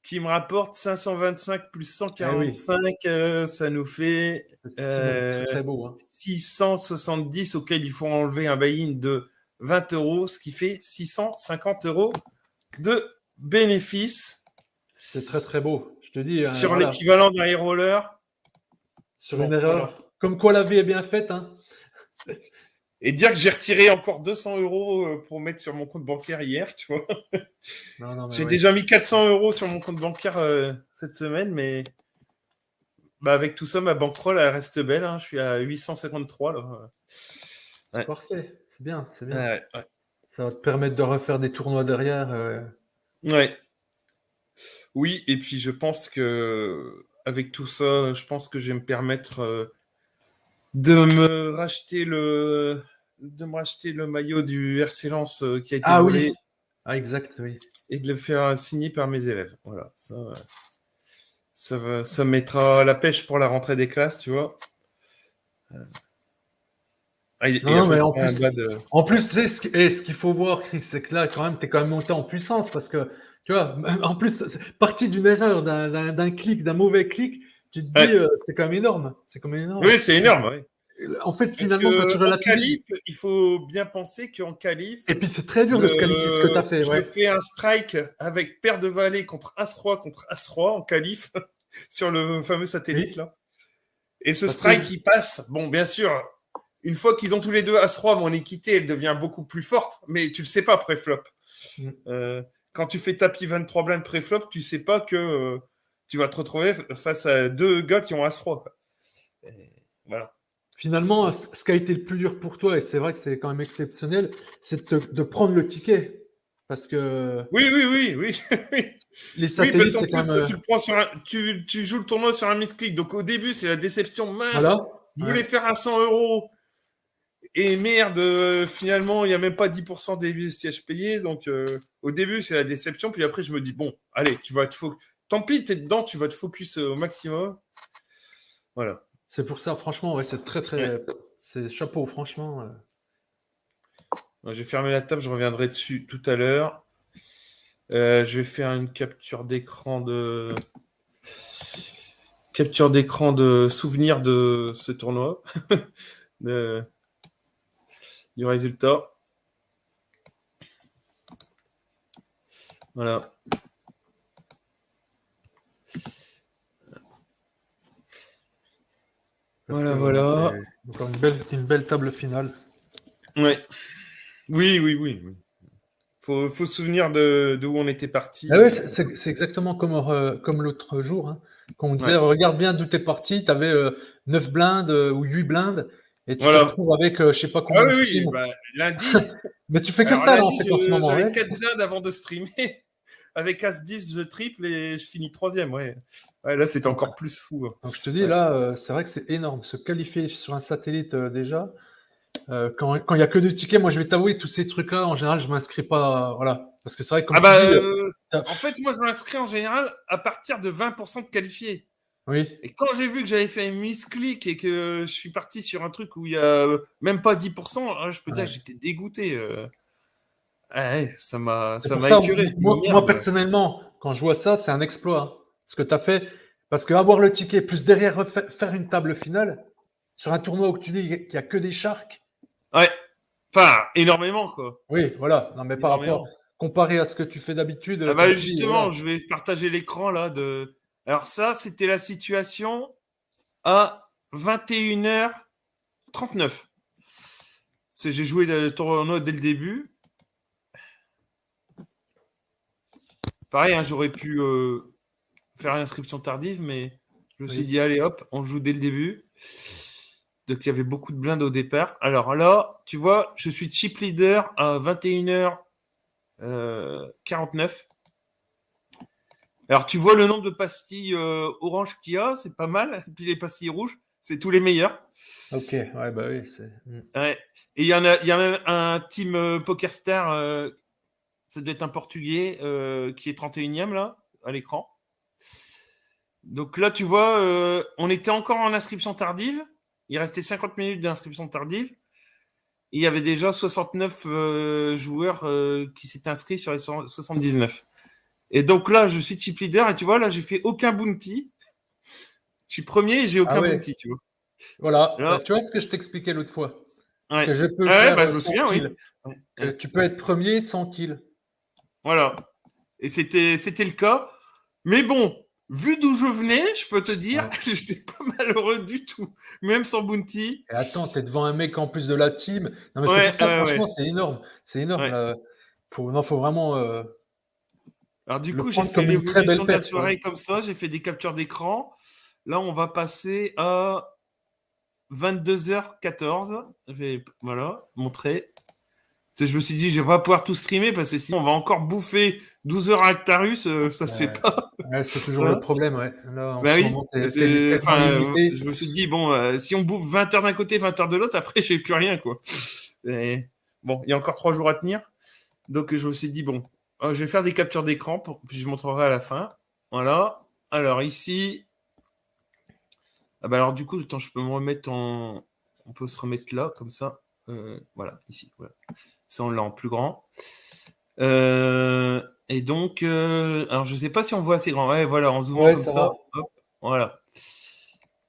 qui me rapporte 525 plus Eh oui, 145, ça nous fait effectivement, très très beau, hein. 670 auquel il faut enlever un buy-in de 20 euros, ce qui fait 650 euros de bénéfice C'est très très beau. Je te dis, sur voilà, l'équivalent d'un high roller. sur une Bon, voilà. erreur. Comme quoi la vie est bien faite, hein. Et dire que j'ai retiré encore 200 euros pour mettre sur mon compte bancaire hier, tu vois. Non, non, mais J'ai oui. déjà mis 400 euros sur mon compte bancaire cette semaine, mais bah, avec tout ça, ma bankroll, elle reste belle, hein. Je suis à 853 là. Ouais. Parfait. C'est bien, c'est bien. Ouais, ouais. Ça va te permettre de refaire des tournois derrière. Ouais. Oui, et puis je pense que avec tout ça, je pense que je vais me permettre de me racheter le maillot du RC Lens qui a été Ah volé oui. Ah, exact, oui. et de le faire signer par mes élèves. Voilà, ça me mettra la pêche pour la rentrée des classes, tu vois. Ah, il a Non, fallu mais se en prendre un plus, bas de. tu sais, ce qu'il faut voir, Chris, c'est que là, quand même, tu es quand même monté en puissance parce que, tu vois, en plus, parti d'une erreur, d'un clic, d'un mauvais clic, tu te dis, Ouais. c'est quand même énorme. C'est quand même énorme. Oui, c'est énorme, oui. En fait, Parce finalement, quand que tu en relativises, qualif, il faut bien penser qu'en qualif, et puis c'est très dur de se qualifier ce que tu as fait, je ouais. fais un strike avec paire de valet contre As-Roi en qualif sur le fameux satellite Oui, là. Et ce parce que, strike, il passe. Bon, bien sûr, une fois qu'ils ont tous les deux As-Roi, mon équité, elle devient beaucoup plus forte. Mais tu le sais pas pré-flop. Quand tu fais tapis 23 blindes pré-flop, tu sais pas que tu vas te retrouver face à deux gars qui ont As-Roi. Voilà. finalement, ce qui a été le plus dur pour toi, et c'est vrai que c'est quand même exceptionnel, c'est de prendre le ticket. Parce que Oui, oui, oui, oui. oui. les Oui, parce satellites, qu'en c'est quand plus, même. tu le prends sur tu joues le tournoi sur un misclick. Donc au début, c'est la déception mince. Voilà. Je Ouais. voulais faire un 100 euros. Et merde, finalement, il n'y a même pas 10% des sièges payés. Donc au début, c'est la déception. Puis après, je me dis, bon, allez, tu vas te focus. Tant pis, t'es dedans, tu vas te focus au maximum. Voilà. C'est pour ça, franchement, ouais, c'est très, Ouais. très. C'est chapeau, franchement. Je vais fermer la table, je reviendrai dessus tout à l'heure. Je vais faire une capture d'écran de souvenir de ce tournoi, du résultat. Voilà. Voilà, voilà. C'est encore une belle table finale. Ouais. Oui, oui, oui, oui. Faut se souvenir de où on était parti. Ah ouais, c'est exactement comme l'autre jour, hein, quand on disait, Ouais. regarde bien d'où t'es parti, tu avais 9 blindes ou 8 blindes, et tu te Voilà. retrouves avec je sais pas Ah combien oui, de oui. streams. Bah, lundi. Mais tu fais que Alors ça, là, en lundi, fait, en ce moment, j'avais ouais. 4 blindes avant de streamer. Avec As-10, je triple et je finis troisième. Ouais. Ouais, là, c'était Donc, encore plus fou, hein. donc je te dis, Ouais. là, c'est vrai que c'est énorme. Se qualifier sur un satellite déjà, quand il y a que deux tickets, moi, je vais t'avouer, tous ces trucs-là, en général, je m'inscris pas, voilà. Parce que c'est vrai que, Ah comme tu bah, dis, en fait, moi, je m'inscris en général à partir de 20% de qualifiés. oui. Et quand j'ai vu que j'avais fait un misclick et que je suis parti sur un truc où il y a même pas 10%, je peux dire que Ouais. j'étais dégoûté. Ouais, ça C'est ça pour m'a ça, écœuré. Je me dis, moi, merde. personnellement, quand je vois ça, c'est un exploit, hein, ce que tu as fait. Parce que avoir le ticket, plus derrière faire une table finale, sur un tournoi où tu dis qu'il n'y a que des sharks, Ouais. Enfin, énormément, quoi. oui, voilà. Non, mais par rapport, Énormément. comparé à ce que tu fais d'habitude, Ah bah comme tu dis, justement, voilà. je vais partager l'écran là de. Alors ça, c'était la situation à 21h39. J'ai joué le tournoi dès le début. Pareil, hein, j'aurais pu faire l'inscription tardive, mais je me suis dit, allez hop, on joue dès le début. Donc il y avait beaucoup de blindes au départ. Alors là, tu vois, je suis chip leader à 21h49. Alors tu vois le nombre de pastilles orange qu'il y a, c'est pas mal. Et puis les pastilles rouges, c'est tous les meilleurs. Ok, ouais, bah oui. Ouais. Et il y a même un team PokerStar, ça doit être un Portugais qui est 31e là, à l'écran. Donc là, tu vois, on était encore en inscription tardive. Il restait 50 minutes d'inscription tardive. Et il y avait déjà 69 joueurs qui s'étaient inscrits sur les 79. Et donc là, je suis chip leader et tu vois, là, j'ai fait aucun bounty. Je suis premier et j'ai aucun bounty, tu vois. Voilà, Là, tu vois ce que je t'expliquais l'autre fois, ouais. que je peux Ah ouais, faire bah, je me sans souviens, oui. kill, Ouais, que ouais. tu peux être premier sans kill. Voilà. Et c'était le cas. Mais bon, vu d'où je venais, je peux te dire que j'étais pas malheureux du tout. Même sans bounty. Et attends, t'es devant un mec en plus de la team. Non, mais c'est Ouais, pour ça, franchement, ouais. c'est énorme. C'est énorme, Ouais. là. Faut vraiment Alors du le coup, j'ai prendre fait comme une très l'évolution belle de la perf, quoi. soirée comme ça. J'ai fait des captures d'écran. Là, on va passer à 22h14. Je vais, voilà, montrer. Je me suis dit, je vais pas pouvoir tout streamer parce que sinon, on va encore bouffer 12 heures à Actarus. Ça se fait pas. Ouais, c'est toujours le Hein. problème, ouais. Là, en Bah ce oui. moment, t'es tellement limité. Je me suis dit, bon, si on bouffe 20 heures d'un côté, 20 heures de l'autre, après, j'ai plus rien, quoi. Et, bon, il y a encore 3 jours à tenir. Donc, je me suis dit, bon, je vais faire des captures d'écran, puis je montrerai à la fin. Voilà. Alors, ici. Ah bah alors, du coup, attends, je peux me remettre en. On peut se remettre là, comme ça. Voilà, ici. Voilà. Ça, on l'a en plus grand. Et donc, alors je sais pas si on voit assez grand. Ouais, voilà, en zoomant Ouais, comme ça ça, va. hop, voilà.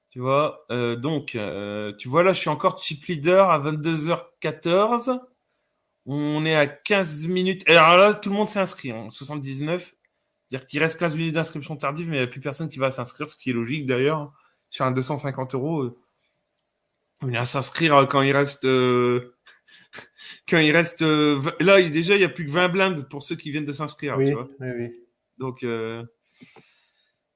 Tu vois, tu vois là, je suis encore chip leader à 22h14. On est à 15 minutes. Et alors là, tout le monde s'est inscrit en 79. C'est-à-dire qu'il reste 15 minutes d'inscription tardive, mais il n'y a plus personne qui va s'inscrire, ce qui est logique d'ailleurs. Sur un 250 €, on vient s'inscrire quand il reste là, déjà, il n'y a plus que 20 blindes pour ceux qui viennent de s'inscrire, tu Oui, vois. oui, oui. Donc,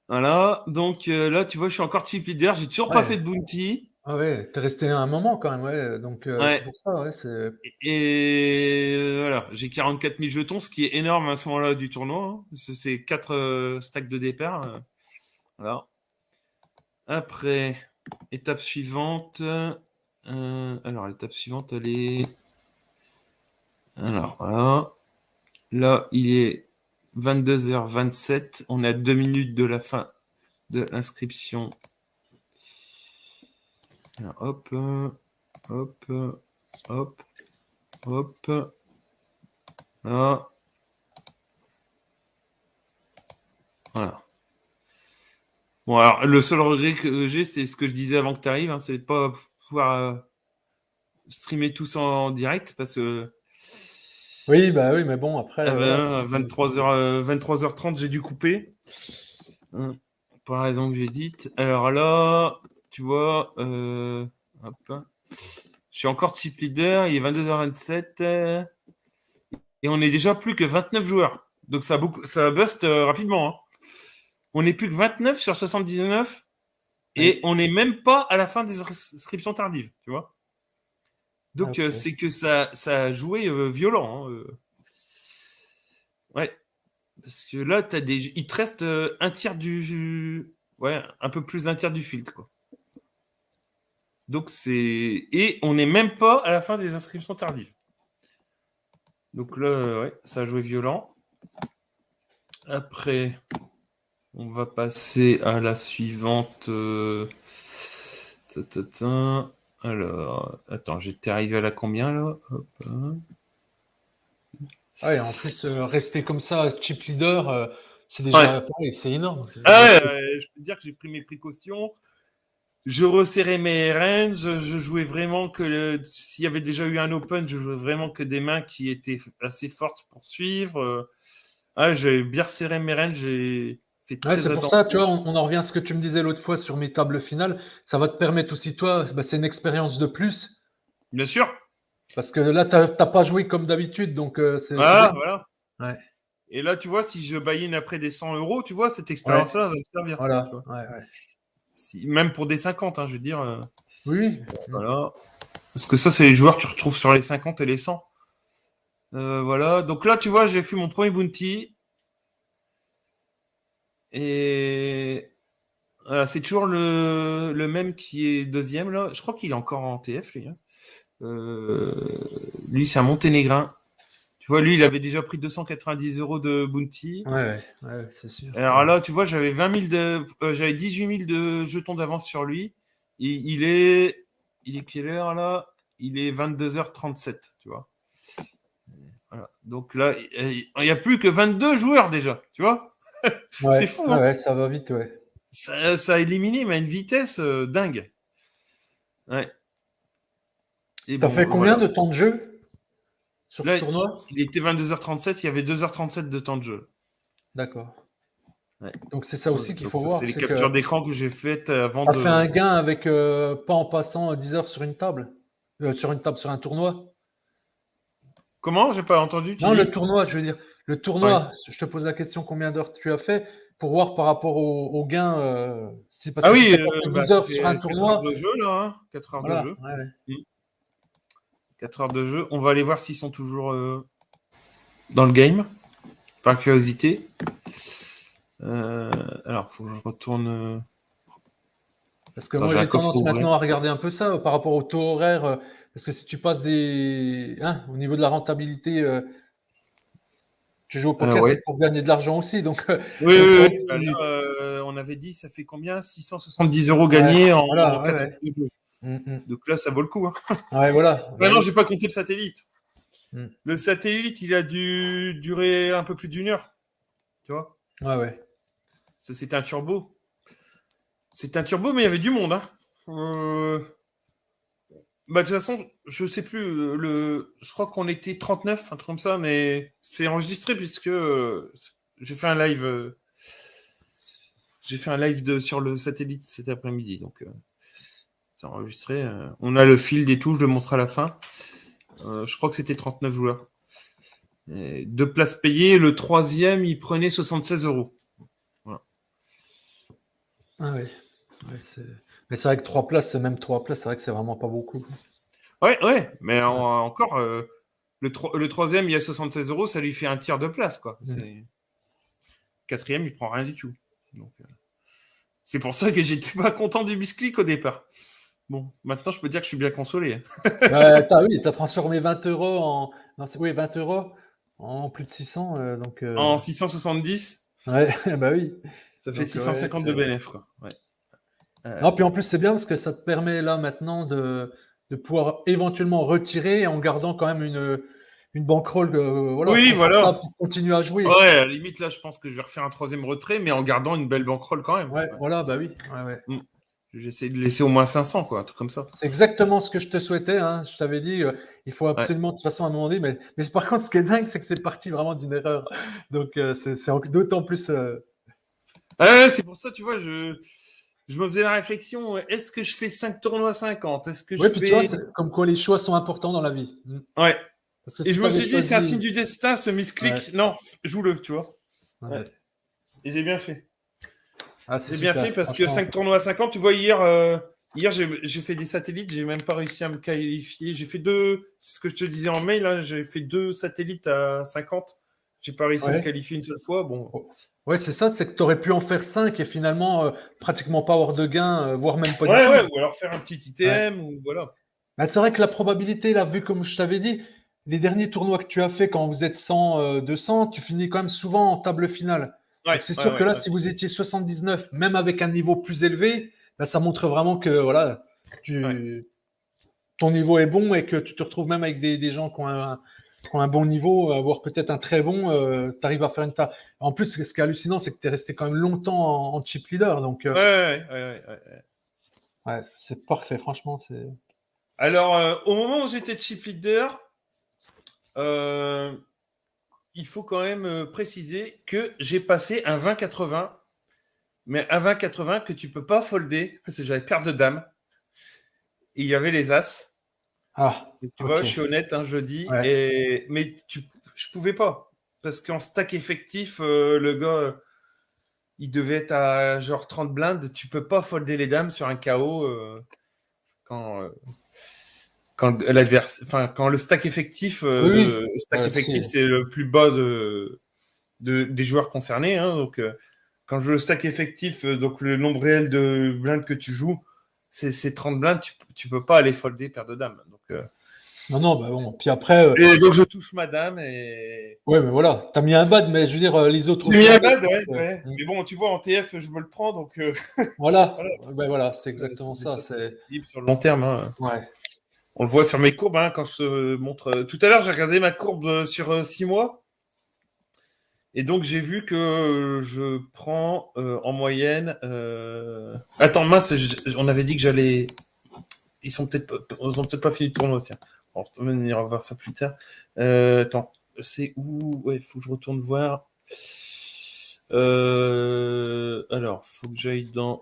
voilà. Donc, là, tu vois, je suis encore chip leader. J'ai toujours pas fait Ouais. de bounty. Ah ouais, t'es resté un moment quand même, ouais. Donc, c'est Ouais. pour ça, ouais. C'est... Et voilà, j'ai 44 000 jetons, ce qui est énorme à ce moment-là du tournoi. Hein. C'est 4 stacks de départ. Voilà. Après, étape suivante. Alors, l'étape suivante, elle est. Alors, voilà. Là, il est 22h27. On est à 2 minutes de la fin de l'inscription. Alors, hop, hop, hop, hop. Là. Voilà. Bon, alors, le seul regret que j'ai, c'est ce que je disais avant que tu arrives, hein, c'est de pas pouvoir streamer tout ça en direct parce que Oui, bah oui, mais bon, après, voilà. 23h30, j'ai dû couper. Hein, pour la raison que j'ai dite. Alors là, tu vois, hop, je suis encore chip leader, il est 22h27 et on est déjà plus que 29 joueurs. Donc ça bust rapidement. Hein. On est plus que 29 sur 79 et Oui. on n'est même pas à la fin des inscriptions tardives, tu vois. Ah, Donc ok. c'est que ça a joué violent. Hein, Ouais, parce que là, il te reste un tiers ouais, un peu plus d'un tiers du filtre, quoi. Donc et on n'est même pas à la fin des inscriptions tardives. Donc là, ouais, ça a joué violent. Après, on va passer à la suivante. Alors, attends, j'étais arrivé à la combien là? Hop, hein. Ouais, en plus, rester comme ça, chip leader, c'est Ouais. déjà pareil, c'est énorme. Ah ouais, je peux te dire que j'ai pris mes précautions. Je resserrais mes ranges. Je jouais vraiment s'il y avait déjà eu un open, je jouais vraiment que des mains qui étaient assez fortes pour suivre. J'avais bien resserré mes ranges. Fais Ouais, très c'est pour ça, tu attention. vois, on en revient à ce que tu me disais l'autre fois sur mes tables finales. Ça va te permettre aussi, toi, bah, c'est une expérience de plus. Bien sûr. Parce que là, t'as pas joué comme d'habitude, donc c'est bien. Voilà, voilà. Ouais, Et là, tu vois, si je buy-in après des 100 euros, tu vois, cette ouais, expérience-là va me servir. Tu voilà, vois. ouais, ouais. Même pour des 50, hein, je veux dire. Oui, oui. Voilà. Parce que ça, c'est les joueurs que tu retrouves sur les 50 et les 100. Voilà. Donc là, tu vois, j'ai fait mon premier bounty. Et voilà, c'est toujours le même qui est deuxième, là. Je crois qu'il est encore en TF, lui. Hein. Euh, Lui, c'est un Monténégrin. Tu vois, lui, il avait déjà pris 290 euros de bounty. Ouais, ouais, ouais, c'est sûr. Alors là, tu vois, j'avais 20 000 j'avais 18 000 de jetons d'avance sur lui. Il est quelle heure là? Il est 22h37, tu vois. Voilà. Donc là, il n'y a plus que 22 joueurs déjà, tu vois. C'est Ouais, fou, ouais, hein. ouais, ça va vite, ouais. Ça a éliminé, mais à une vitesse dingue. Ouais. Et T'as fait bon, combien voilà. de temps de jeu sur ce Là, tournoi? il était 22h37, il y avait 2h37 de temps de jeu. D'accord. Ouais. Donc c'est ça aussi qu'il Donc faut ça, c'est voir, les c'est que captures d'écran que j'ai faites avant t'as fait un de. gain avec pas en passant 10 heures sur une table, sur un tournoi. Comment? J'ai pas entendu, tu Non, le dis? tournoi, je veux dire, le Ouais. tournoi, je te pose la question combien d'heures tu as fait pour voir par rapport au gain, parce Ah que si oui, tu as fait bah, 12 ça heures sur un fait 4 heures tournoi, de jeu, là. Hein. 4 heures de voilà, jeu. ouais, ouais. Mm. 4 heures de jeu. On va aller voir s'ils sont toujours dans le game, par curiosité. Euh, alors, faut que je retourne. Parce que Attends, moi j'ai un j'ai coffre à tendance ouvrir. maintenant à regarder un peu ça par rapport au taux horaire, parce que si tu passes au niveau de la rentabilité, tu joues au poker, c'est Ouais. pour gagner de l'argent aussi, donc Oui, donc c'est oui, vrai oui. que Bah si, là, on avait dit, ça fait combien? 670 euros ouais, gagnés en voilà, ouais, 4 heures ouais. de jeu. Mmh. Donc là, ça vaut le coup. Hein. Ouais, voilà, bah Maintenant, oui. j'ai pas compté le satellite. Mmh. Le satellite, il a dû durer un peu plus d'une heure. Tu vois? Ouais, ouais. Ça, c'était un turbo. C'était un turbo, mais il y avait du monde. Hein. Euh, Bah, de toute façon, je sais plus, je crois qu'on était 39, un truc comme ça, mais c'est enregistré puisque j'ai fait un live, sur le satellite cet après-midi, donc c'est enregistré. On a le fil des touches, je le montre à la fin. Je crois que c'était 39 joueurs. Et deux places payées, le troisième, il prenait 76 euros. Voilà. Ah ouais. Ouais, mais c'est vrai que 3 places, même 3 places, c'est vrai que c'est vraiment pas beaucoup. Ouais, ouais, mais Ouais. encore, le troisième, il y a 76 euros, ça lui fait un tiers de place, quoi. Mmh. Quatrième, il prend rien du tout. Donc, c'est pour ça que j'étais pas content du bisclic au départ. Bon, maintenant je peux dire que je suis bien consolé. Hein. Bah, oui, tu as transformé 20 euros en. Non, oui, 20 euros en plus de 600. Donc, En 670, ouais, bah oui. ça fait Donc, ouais, 650 de bénéf, quoi. Ouais. non, puis en plus, c'est bien parce que ça te permet là maintenant de pouvoir éventuellement retirer en gardant quand même une bankroll voilà, Oui, confortable voilà. pour continuer à jouer. Ouais, à la limite, là, je pense que je vais refaire un troisième retrait, mais en gardant une belle bankroll quand même. Ouais, Ouais. voilà, bah oui. Ouais, ouais. Mm. J'essaie de laisser au moins 500, quoi, un truc comme ça. C'est exactement ce que je te souhaitais. Hein. Je t'avais dit, il faut Ouais. absolument, de toute façon, à un moment donné. Mais par contre, ce qui est dingue, c'est que c'est parti vraiment d'une erreur. Donc, c'est d'autant plus. Ouais, c'est pour ça, tu vois, je me faisais la réflexion, est-ce que je fais 5 tournois 50? Est-ce que je Oui, puis tu vois, fais. c'est comme quoi les choix sont importants dans la vie. Ouais. Parce que Et si je tu me avais suis dit, c'est un signe choisi. du destin, ce Ouais, misclick. Non, joue-le, tu vois. Ouais. ouais. Et j'ai bien fait. Ah, c'est J'ai bien fait super, parce que franchement. 5 tournois à 50, tu vois, hier j'ai fait des satellites, j'ai même pas réussi à me qualifier. J'ai fait deux, c'est ce que je te disais en mail, là, j'ai fait deux satellites à 50. J'ai pas réussi à me Ouais. qualifier une seule fois. Bon, Oh. Ouais, c'est ça, c'est que tu aurais pu en faire 5 et finalement pratiquement pas avoir de gain, voire même pas du ouais, tout. ouais, ou alors faire un petit Ouais. ITM, ou voilà. Bah, c'est vrai que la probabilité, là, vu comme je t'avais dit, les derniers tournois que tu as fait quand vous êtes 100, 200, tu finis quand même souvent en table finale. Ouais, Donc c'est ouais, sûr que ouais, là, ouais. si vous étiez 79, même avec un niveau plus élevé, là, ça montre vraiment que voilà, Ouais. tu, ton niveau est bon et que tu te retrouves même avec des gens qui ont un bon niveau, voire peut-être un très bon, tu arrives à faire une table. En plus, ce qui est hallucinant, c'est que tu es resté quand même longtemps en chip leader. Donc, Ouais, ouais, ouais, ouais, ouais. ouais, c'est parfait, franchement. Alors, au moment où j'étais chip leader, euh, il faut quand même préciser que j'ai passé un 20-80 mais à 20,80 que tu peux pas folder parce que j'avais paire de dames. Et il y avait les as. Ah, Et tu vois, ok. je suis honnête, hein, je dis. Ouais. Mais je pouvais pas. Parce qu'en stack effectif, le gars, il devait être à genre 30 blindes. Tu peux pas folder les dames sur un KO quand, quand le stack effectif, Oui, oui. stack Si. effectif, c'est le plus bas des joueurs concernés. Hein, donc, quand je joue le stack effectif, donc le nombre réel de blindes que tu joues, c'est 30 blindes, tu peux pas aller folder paire de dames. Donc, Non, non, bah bon. Puis après, et donc je touche madame et. ouais, mais voilà. T'as mis un bad, mais je veux dire, les autres J'ai mis aussi un en mettent. bad, ouais, Donc, ouais. Mais bon, tu vois, en TF, je me le prends, donc voilà. voilà. Ben voilà, c'est exactement Des ça. fois, ça C'est s'équilibre sur le long terme. Hein. ouais. On le voit sur mes courbes, hein, quand je te montre. Tout à l'heure, j'ai regardé ma courbe sur 6 mois. Et donc, j'ai vu que je prends en moyenne. Attends, mince, on avait dit que j'allais. Ils ont peut-être pas fini le tournoi, tiens. On va venir voir ça plus tard. Attends, c'est où? Ouais, il faut que je retourne voir. Alors, faut que j'aille dans.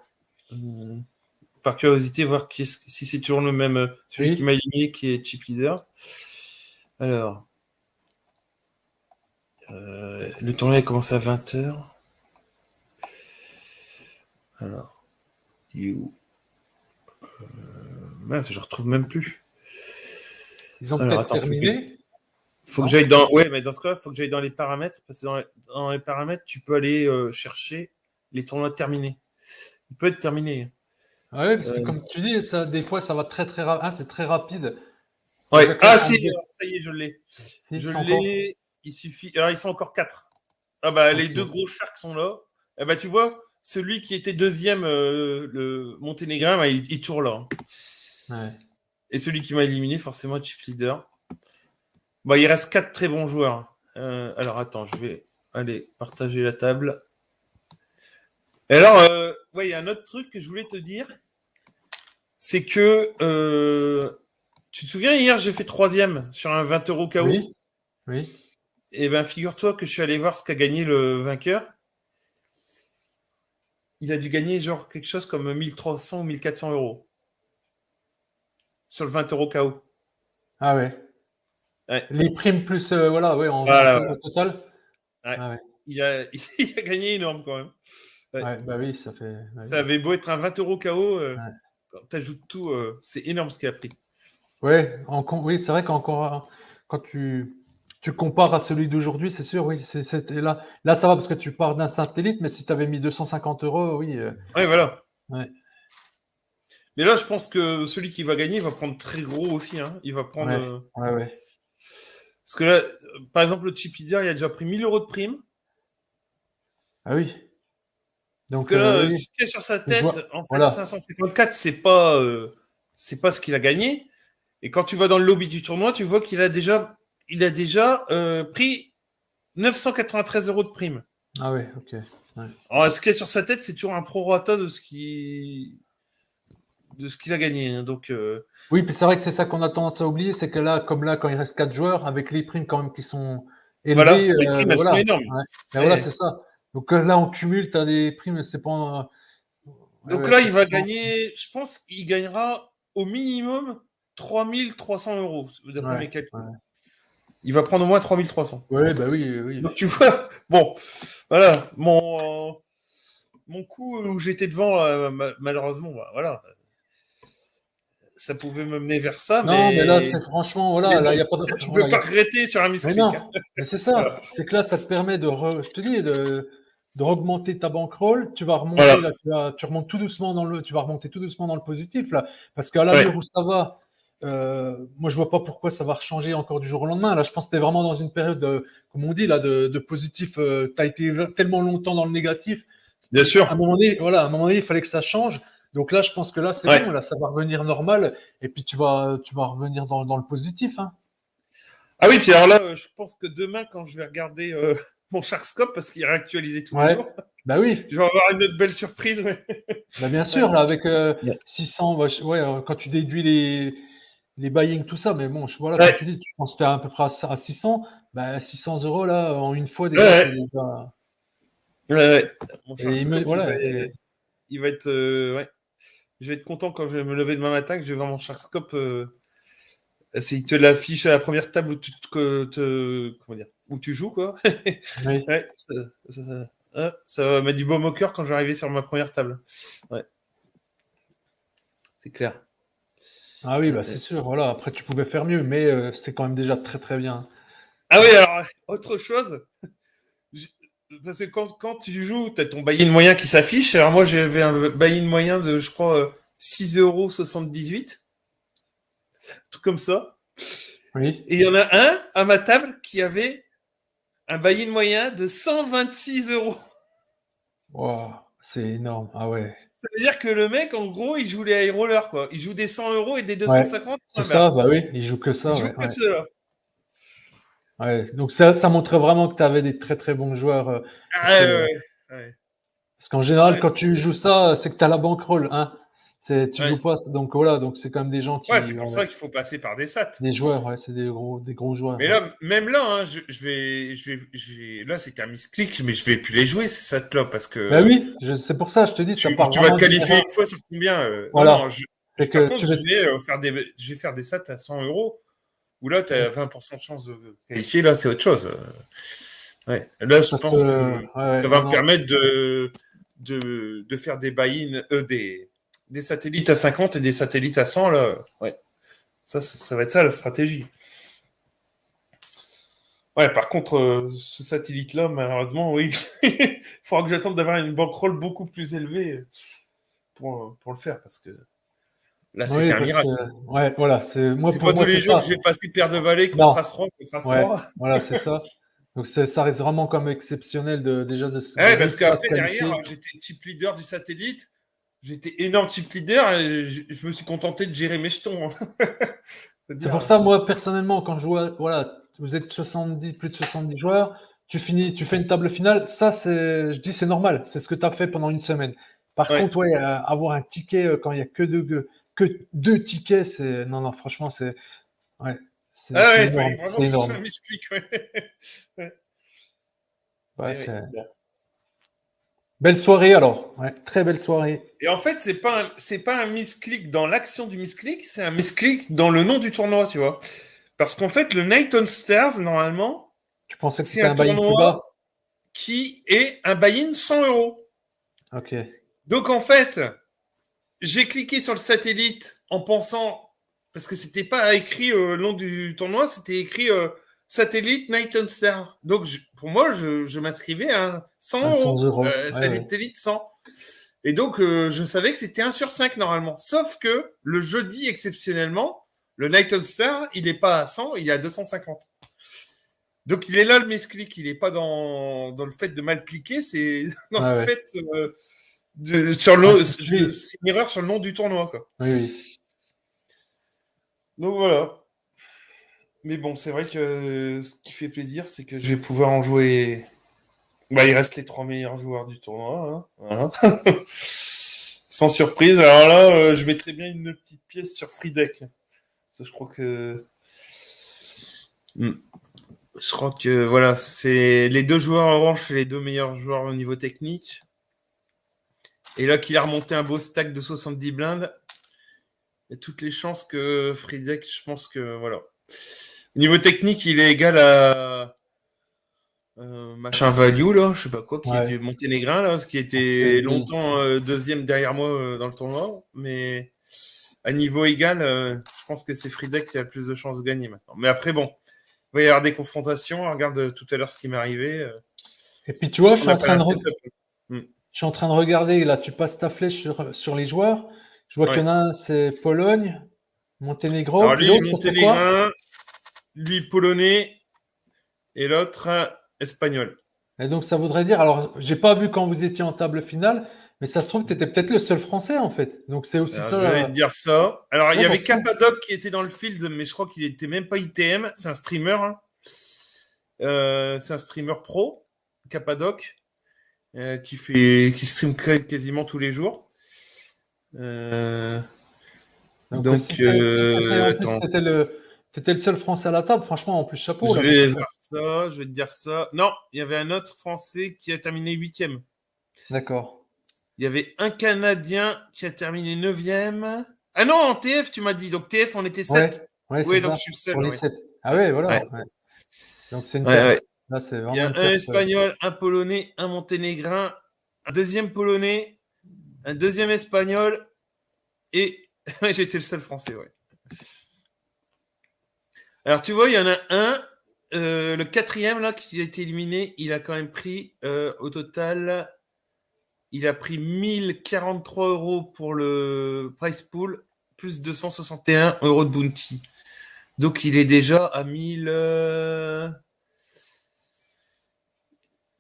Par curiosité, voir si c'est toujours le même, celui qui Oui. m'a éliminé, qui est Chip Leader. Alors, le tournoi a commencé à 20h. Alors, il est où? Mince, je retrouve même plus. Ils ont Alors, peut-être attends, terminé, faut que non? j'aille dans. Ouais, mais dans ce cas-là, faut que j'aille dans les paramètres, parce que dans les paramètres, tu peux aller chercher les tournois terminés. Il peut être terminé. Ah ouais, parce que Euh, comme tu dis, ça, des fois, ça va très très rapide. Ah, c'est très rapide. ouais. Déjà quand Ah, ils sont si, enlevés. ça y est, je l'ai. Si, Je c'est encore. l'ai. Il suffit. Alors, ils sont encore 4. Ah, bah, les deux Ok. gros sharks sont là. Eh bah, tu vois, celui qui était deuxième, le Monténégrin, bah, il est toujours là. Hein. Ouais. Et celui qui m'a éliminé, forcément, Chip Leader. Bah, il reste 4 très bons joueurs. Alors, attends, je vais aller partager la table. Et alors, ouais, il y a un autre truc que je voulais te dire. C'est que, tu te souviens, hier, j'ai fait troisième sur un 20 euros KO. Oui. Oui. Et ben, figure-toi que je suis allé voir ce qu'a gagné le vainqueur. Il a dû gagner genre quelque chose comme 1300 ou 1400 euros sur le 20 euros KO. Ah ouais. Ouais. Les primes plus, voilà, ouais, en Voilà, au total. ouais. Ah ouais. Il a gagné énorme quand même. Ouais. Ouais, bah oui, ça fait. Bah Ça oui. avait beau être un 20 euros KO, Ouais. quand tu ajoutes tout, c'est énorme ce qu'il a pris. Ouais, oui, c'est vrai qu'encore quand tu compares à celui d'aujourd'hui, c'est sûr, oui, là ça va parce que tu pars d'un satellite, mais si tu avais mis 250 euros, oui, Ouais, voilà. ouais, Mais là, je pense que celui qui va gagner va prendre très gros aussi. Hein. Il va prendre. ouais, ouais, ouais. Parce que là, par exemple, le chip leader, il a déjà pris 1000 euros de prime. Ah oui, Parce donc que là, oui, ce qu'il y a sur sa je tête, vois, en fait, voilà, 554, c'est pas ce qu'il a gagné. Et quand tu vas dans le lobby du tournoi, tu vois qu'il a déjà pris 993 euros de prime. ah ouais, ok, ouais. Alors, ce qu'il y a sur sa tête, c'est toujours un prorata de ce qu'il a gagné. Hein. Donc, Oui, puis c'est vrai que c'est ça qu'on a tendance à oublier, c'est que là, comme là, quand il reste 4 joueurs, avec les primes quand même qui sont voilà, élevées, les primes, ben elles sont voilà, énormes. ouais. Ben voilà, Ouais. c'est ça. Donc là, on cumule, tu as des primes, c'est pas, ouais, Donc ouais, là, il va effectivement, gagner, je pense qu'il gagnera au minimum 3300 euros, d'après ouais, mes calculs. ouais. Il va prendre au moins 3300. Ouais, bah oui, oui, Donc tu vois, bon, voilà, mon coup où j'étais devant, malheureusement, bah, voilà, ça pouvait me mener vers ça, non, mais là, mais, c'est franchement, mais voilà, là, il bon, y a pas de, tu peux voilà, pas regretter sur un mais misclick. Hein. non, mais c'est Voilà. ça, c'est que là, ça te permet je te dis, de augmenter ta bankroll, tu vas Voilà. remonter, là, tu remontes tout doucement tu vas remonter tout doucement dans le positif, là, parce qu'à Ouais. l'allure où ça va, moi, je vois pas pourquoi ça va rechanger encore du jour au lendemain. Là, je pense que tu es vraiment dans une période, comme on dit, là, de positif, tu as été tellement longtemps dans le négatif, Bien à un sûr. moment donné, voilà, à un moment donné, il fallait que ça change. Donc là, je pense que là, c'est Ouais. bon, là, ça va revenir normal, et puis tu vas revenir dans le positif, hein. Ah oui, puis alors là, je pense que demain, quand je vais regarder mon Sharkscope, parce qu'il est réactualisé tous les Ouais, jours, bah oui, je vais avoir une autre belle surprise. Ouais. bah bien Ouais. sûr, là, avec Ouais. 600, ouais, quand tu déduis les buying, tout ça, mais bon, voilà, comme Ouais. tu dis, tu penses faire à peu près à 600, bah 600 euros, là, en une fois, déjà, c'est Ouais. déjà. Ouais. Mon Et il me, Sharkscope, voilà. Et, il va être, ouais. Je vais être content quand je vais me lever demain matin que je vais voir mon Sharkscope. Il te l'affiche à la première table où comment dire, où tu joues, quoi. oui. Ouais, ça va mettre du baume au cœur quand je vais arriver sur ma première table. Ouais, c'est clair. Ah oui, bah c'est sûr. Voilà. Après, tu pouvais faire mieux, mais c'est quand même déjà très très bien. Ah oui, alors, autre chose, j- parce que quand tu joues, tu as ton buy-in moyen qui s'affiche. Alors moi, j'avais un buy-in moyen de, je crois, 6,78 €, tout comme ça. Oui. Et il y en a un à ma table qui avait un buy-in moyen de 126 €. Wow, c'est énorme. Ah ouais. Ça veut dire que le mec, en gros, il joue les high rollers, quoi. Il joue des 100 € et des Ouais. 250 C'est points ça. barre. Bah oui, il joue que Il ça. joue Ouais. que Ouais. cela. Ouais. Donc ça montrait vraiment que tu avais des très très bons joueurs. Ah Parce que ouais, ouais. Parce qu'en général, Ouais, quand tu joues ça, c'est que tu as la bankroll, hein. Tu ouais. joues pas, donc voilà, donc c'est quand même des gens Ouais, c'est qui, pour ouais, ça qu'il faut passer par des SAT. des joueurs, ouais, c'est des gros joueurs, Mais ouais. là, même là, hein, là, c'était un misclick, mais je vais plus les jouer, ces SAT-là, parce Ben que oui, c'est pour ça, je te dis, ça part tu vas vraiment te du qualifier terrain. une fois sur combien Non, Voilà. non, C'est par que contre, tu veux. je vais faire des SAT à 100 €, où là, tu Oui, as 20% de chance de qualifier, là, c'est autre chose. Ouais. Là, je parce que, pense que ça ouais, va non, me non. permettre de faire des buy-in, des satellites à 50 et des satellites à 100, là. Ouais. Ça va être ça, la stratégie. Ouais, par contre, ce satellite-là, malheureusement, oui, il faudra que j'attende d'avoir une bankroll beaucoup plus élevée pour le faire, parce que là, c'était Oui, un parce que, miracle. ouais, voilà, C'est pour pas tous moi, les c'est jours que ça. j'ai passé paire de valets contre Non, As-Roi, contre ouais, As-Roi. voilà, c'est ça. Donc ça reste vraiment comme exceptionnel déjà de Ouais, parce réussir à se qu'après, derrière, qualifier. j'étais type leader du satellite. J'étais énorme type leader et je me suis contenté de gérer mes jetons, hein. C'est pour C'est-à-dire, ça, moi, personnellement, quand je vois, voilà, vous êtes 70, plus de 70 joueurs, tu fais une table finale, ça, je dis, c'est normal. C'est ce que tu as fait pendant une semaine. Par ouais. contre, ouais, avoir un ticket quand il y a que deux tickets, non, non, franchement, ouais, Ah c'est ouais, il fallait énorme, vraiment c'est que je sois énorme. un misclick, ouais. Ouais. Ouais, Mais oui, bon. belle soirée alors. Ouais, très belle soirée. Et en fait, c'est pas un misclick dans l'action du misclick, c'est un misclick dans le nom du tournoi, tu vois. Parce qu'en fait, le Night on Stars, normalement, Tu pensais que c'est c'était un un buy-in plus bas? tournoi qui est un buy-in 100 €. Ok. Donc en fait, j'ai cliqué sur le satellite en pensant, parce que c'était pas écrit le nom du tournoi, c'était écrit satellite Night on Star. Donc pour moi, je m'inscrivais à 100 À 100 euros, euros. Ouais, ouais. satellite 100. Et donc je savais que c'était 1 sur 5 normalement. Sauf que le jeudi, exceptionnellement, le Night on Star, il est pas à 100, il est à 250. Donc il est là le misclick, il est pas dans le fait de mal cliquer, c'est dans le Ouais, ouais. fait Ah, tu suis. c'est une erreur sur le nom du tournoi, quoi. Oui, oui. Donc voilà. Mais bon, c'est vrai que ce qui fait plaisir, c'est que je vais pouvoir en jouer. Bah, il reste les 3 meilleurs joueurs du tournoi, hein. Voilà. Sans surprise. Alors là, je mettrais bien une petite pièce sur Free Deck. Ça, je crois que. Hmm. Je crois que voilà, c'est les deux joueurs en revanche, c'est les deux meilleurs joueurs au niveau technique. Et là, qu'il a remonté un beau stack de 70 blindes, il y a toutes les chances que Free Deck, je pense que voilà. Au niveau technique, il est égal à machin value là, je sais pas quoi, qui est du Ouais. Monténégrin là, ce qui était Oui. longtemps deuxième derrière moi dans le tournoi, mais à niveau égal, je pense que c'est Friedek qui a le plus de chances de gagner maintenant. Mais après bon, il va y avoir des confrontations. Regarde tout à l'heure ce qui m'est arrivé. Et puis tu C'est vois, ce qu'on appelle un setup. Hmm. je suis en train de regarder, là, tu passes ta flèche sur les joueurs. Je vois qu'il Ouais. y en a un, c'est Pologne, Monténégro, Alors puis lui l'autre, c'est quoi? Monténégrin, lui polonais et l'autre espagnol. Et donc ça voudrait dire, alors j'ai pas vu quand vous étiez en table finale, mais ça se trouve que tu étais peut-être le seul Français en fait. Donc c'est aussi Alors, ça. je vais te dire ça. Alors, il Ouais, y ça avait se trouve. Capadoc qui était dans le field, mais je crois qu'il était même pas ITM. C'est un streamer, hein. C'est un streamer pro, Capadoc, qui stream quasiment tous les jours. Euh, Donc si donc, c'était en plus, attends. tu T'étais le seul Français à la table, franchement, en plus, chapeau. Je Là, parce vais que... voir ça, je vais te dire ça. Non, il y avait un autre Français qui a terminé 8e. D'accord. Il y avait un Canadien qui a terminé 9e. Ah non, en TF, tu m'as dit. Donc TF, on était Ouais, 7. ouais, c'est Oui, donc ça. je suis le Pour seul, les oui. 7. Ah ouais, Ouais, voilà. Ouais. Donc c'est une ouais, perf. ouais. Là, c'est Il y vraiment a une un perf. Espagnol, un Polonais, un Monténégrin, un deuxième Polonais, un deuxième Espagnol et j'étais le seul Français, ouais. Alors tu vois, il y en a un, le quatrième là qui a été éliminé, il a quand même pris au total, il a pris 1043 euros pour le price pool, plus 261 euros de bounty. Donc il est déjà à 1000.